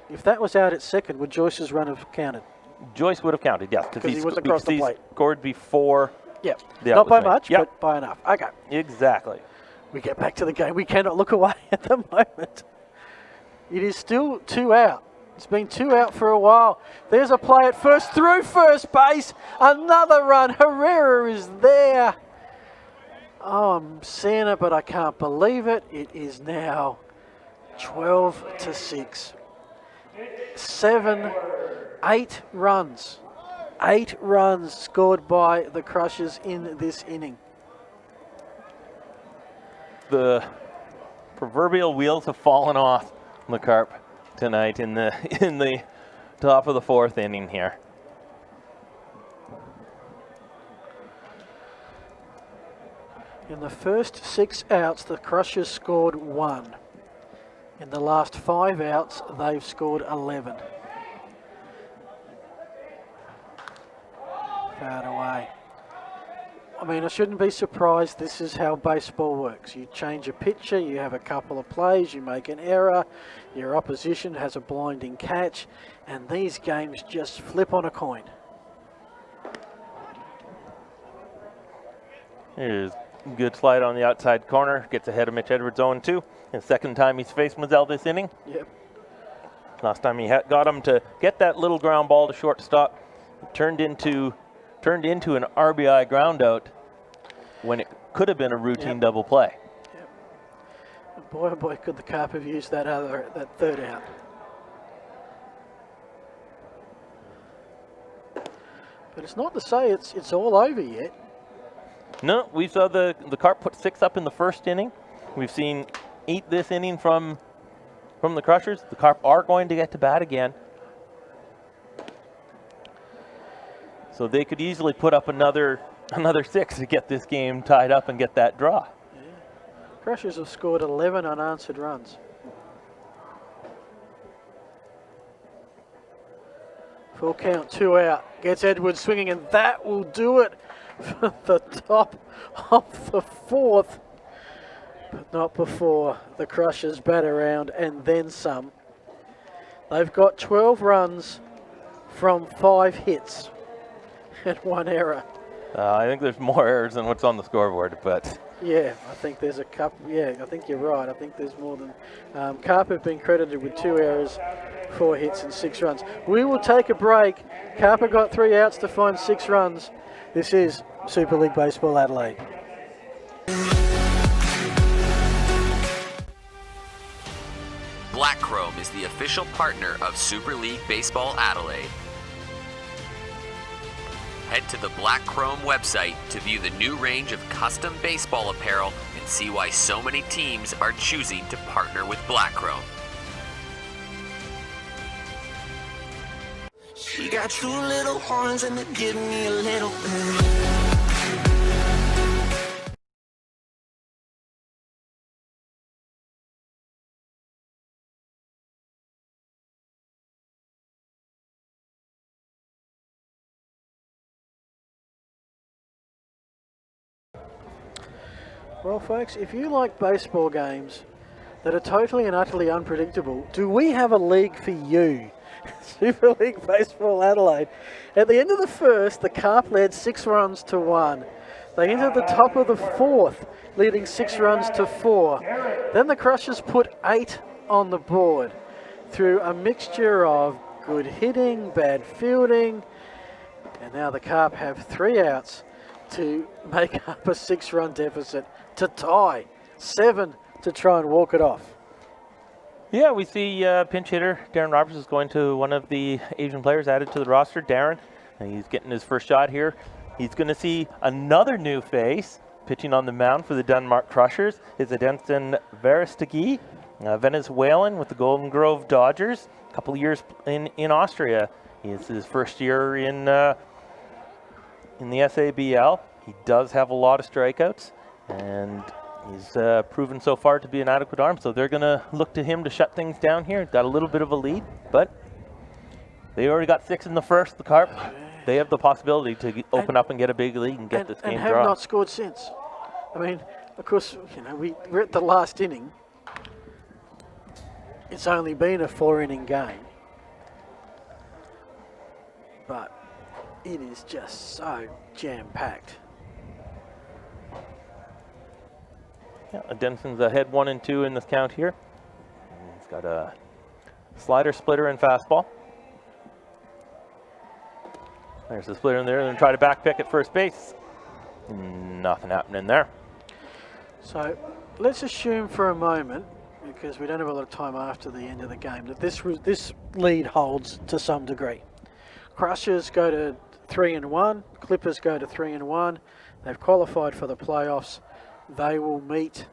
B: If that was out at second, would Joyce's run have counted?
C: Joyce would have counted, yes.
B: Because he was across the plate.
C: Scored before...
B: Yep.
C: The
B: Not by much, but by enough. Okay.
C: Exactly.
B: We get back to the game. We cannot look away at the moment. It is still 2 out. It's been 2 out for a while. There's a play at first, through first base. Another run. Herrera is there. Oh, I'm seeing it, but I can't believe it. It is now 12-6. 8 runs. 8 runs scored by the Crushers in this inning.
C: The proverbial wheels have fallen off the Carp tonight in the top of the 4th inning here.
B: In the first 6 outs, the Crushers scored 1. In the last 5 outs, they've scored 11. Fouled away. I mean, I shouldn't be surprised. This is how baseball works. You change a pitcher, you have a couple of plays, you make an error, your opposition has a blinding catch, and these games just flip on a coin.
C: Here's a good slide on the outside corner, gets ahead of Mitch Edwards 0-2. The second time he's faced Mazzell this inning.
B: Yep.
C: Last time he got him to get that little ground ball to shortstop. It turned into an RBI ground out when it could have been a routine double play.
B: Yep. And boy, oh boy, could the Carp have used that third out. But it's not to say it's all over yet.
C: No, we saw the Carp put 6 up in the first inning. we've seen eat this inning from the Crushers. The Carp are going to get to bat again. So they could easily put up another 6 to get this game tied up and get that draw.
B: Yeah. Crushers have scored 11 unanswered runs. Full count, 2 out. Gets Edwards swinging, and that will do it for the top of the 4th. But not before the Crushers bat around and then some. They've got 12 runs from 5 hits and 1 error.
C: I think there's more errors than what's on the scoreboard, but...
B: Yeah, I think there's a couple. Yeah, I think you're right. I think there's more than... Carp have been credited with 2 errors, 4 hits and 6 runs. We will take a break. Carp have got 3 outs to find 6 runs. This is Super League Baseball Adelaide.
A: Black Chrome is the official partner of Super League Baseball Adelaide. Head to the Black Chrome website to view the new range of custom baseball apparel and see why so many teams are choosing to partner with Black Chrome.
D: She got 2 little horns and they give me a little bit.
B: Well, folks, if you like baseball games that are totally and utterly unpredictable, do we have a league for you? Super League Baseball Adelaide. At the end of the first, the Carp led 6 runs to 1. They entered the top of the 4th, leading 6 runs to 4. Then the Crushers put 8 on the board through a mixture of good hitting, bad fielding, and now the Carp have 3 outs to make up a 6-run deficit to tie 7 to try and walk it off.
C: Yeah, we see pinch hitter Darren Roberts is going to one of the Asian players added to the roster, Darren, and he's getting his first shot here. He's going to see another new face pitching on the mound for the Denmark Crushers is Edenston Verestegi, Venezuelan with the Golden Grove Dodgers. A couple of years in Austria. It's his first year in the SABL. He does have a lot of strikeouts, and he's proven so far to be an adequate arm, so they're going to look to him to shut things down here. Got a little bit of a lead, but they already got 6 in the first, the Carp. They have the possibility to open up and get a big lead and get this game
B: and have not scored since. I mean, of course, we're at the last inning. It's only been a 4-inning game, but it is just so jam-packed.
C: Yeah, Denson's ahead 1 and 2 in this count here. He's got a slider, splitter, and fastball. There's the splitter in there. They're going to try to back pick at first base. Nothing happening there.
B: So let's assume for a moment, because we don't have a lot of time after the end of the game, that this lead holds to some degree. Crushers go to 3-1. Clippers go to 3-1. They've qualified for the playoffs. They will meet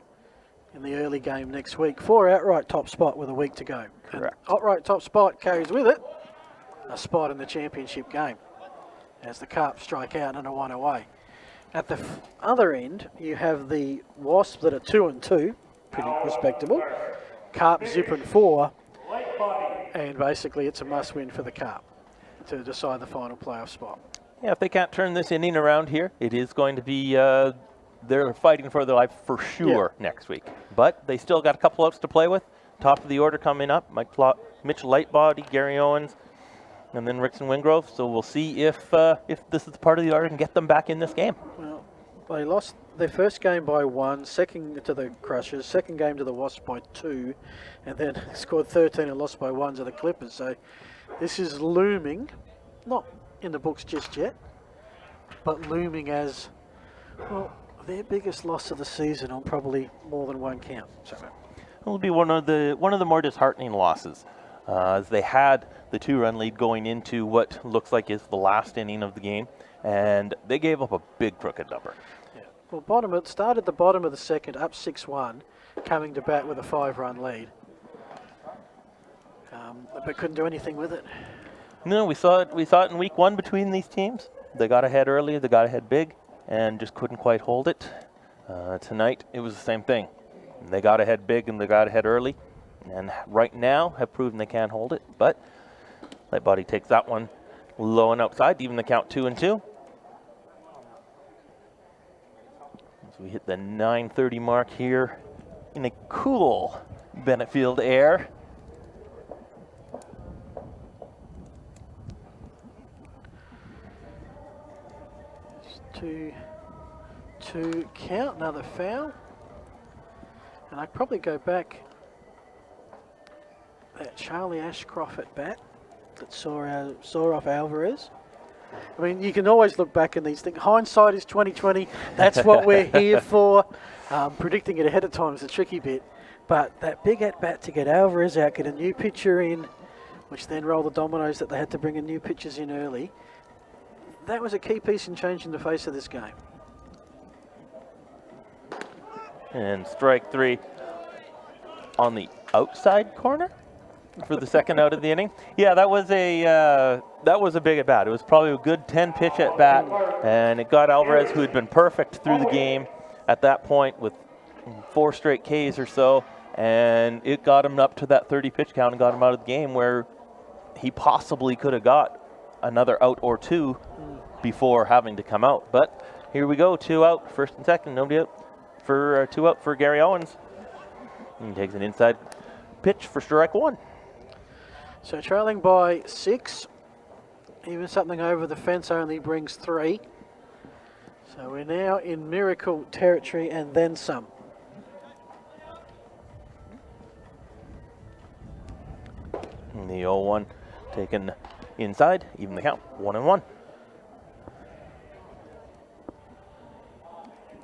B: in the early game next week for outright top spot with a week to go.
C: Correct.
B: And outright top spot carries with it a spot in the championship game as the Carp strike out and a 1 away. At the other end, you have the Wasps that are 2-2, pretty respectable. Carp zipping 4, and basically it's a must-win for the Carp to decide the final playoff spot.
C: Yeah, if they can't turn this inning around here, it is going to be they're fighting for their life for sure next week. But they still got a couple outs to play with. Top of the order coming up, Mitch Lightbody, Gary Owens, and then Rickson Wingrove. So we'll see if this is part of the order and get them back in this game.
B: Well, they lost their first game by 1, second to the Crushers, second game to the Wasps by 2, and then scored 13 and lost by 1 to the Clippers. So this is looming, not in the books just yet, but looming as, well, their biggest loss of the season on probably more than one count. So
C: it'll be one of the more disheartening losses, as they had the 2-run lead going into what looks like is the last inning of the game, and they gave up a big crooked number.
B: yeah. Well, started at the bottom of the second, up 6-1, coming to bat with a 5-run lead. But couldn't do anything with it.
C: No, we saw it. We saw it in week 1 between these teams. They got ahead early, they got ahead big, and just couldn't quite hold it. Tonight, it was the same thing. They got ahead big and they got ahead early, and right now have proven they can hold it. But Lightbody takes that one low and outside, even the count 2-2. So we hit the 9:30 mark here in a cool Bennett Field air.
B: To count, another foul. And I'd probably go back that Charlie Ashcroft at bat that saw off Alvarez. I mean, you can always look back in these things. Hindsight is 20/20. That's what we're here for. Predicting it ahead of time is a tricky bit. But that big at bat to get Alvarez out, get a new pitcher in, which then roll the dominoes that they had to bring in new pitchers in early. That was a key piece in changing the face of this game.
C: And strike 3 on the outside corner for the second out of the inning. Yeah, that was a big at bat. It was probably a good 10 pitch at bat, and it got Alvarez, who had been perfect through the game at that point with 4 straight Ks or so, and it got him up to that 30 pitch count and got him out of the game where he possibly could have got another out or 2 before having to come out. But here we go, 2 out, first and second, nobody out. For 2 out for Gary Owens. He takes an inside pitch for strike 1.
B: So trailing by 6. Even something over the fence only brings 3. So we're now in miracle territory and then some.
C: And the 0-1 taken inside, even the count, 1-1.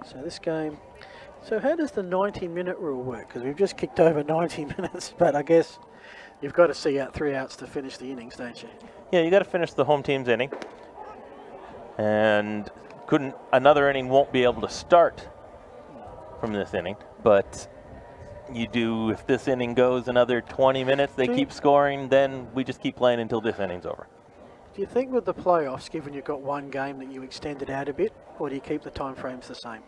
B: So this game. So how does the 90-minute rule work? Because we've just kicked over 90 minutes, but I guess you've got to see out 3 outs to finish the innings, don't you?
C: Yeah, you got to finish the home team's inning. And another inning won't be able to start from this inning, but you do, if this inning goes another 20 minutes, they keep scoring, then we just keep playing until this inning's over.
B: Do you think with the playoffs, given you've got one game, that you extend it out a bit, or do you keep the time frames the same?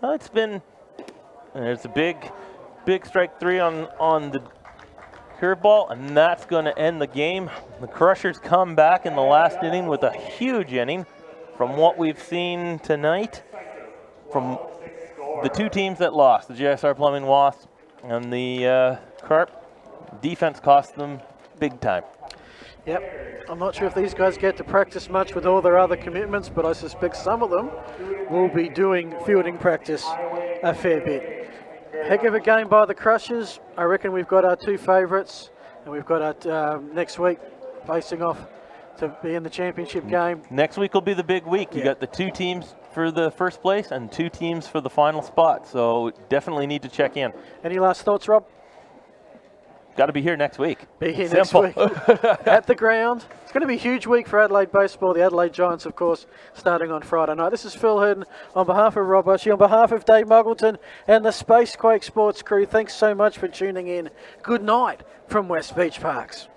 C: Well, there's a big strike 3 on the curveball, and that's going to end the game. The Crushers come back in the last inning with a huge inning from what we've seen tonight from the 2 teams that lost, the JSR Plumbing Wasps and the Carp. Defense cost them big time.
B: Yep, I'm not sure if these guys get to practice much with all their other commitments, but I suspect some of them will be doing fielding practice a fair bit. Heck of a game by the Crushers. I reckon we've got our 2 favourites, and we've got our next week facing off to be in the championship game.
C: Next week will be the big week. You got the 2 teams for the first place and 2 teams for the final spot, so definitely need to check in.
B: Any last thoughts, Rob?
C: Got to be here next week.
B: Be here
C: Simple.
B: next week at the ground. It's going to be a huge week for Adelaide baseball. The Adelaide Giants, of course, starting on Friday night. This is Phil Hurden on behalf of Rob Bushy, on behalf of Dave Muggleton and the Spacequake Sports crew. Thanks so much for tuning in. Good night from West Beach Parks.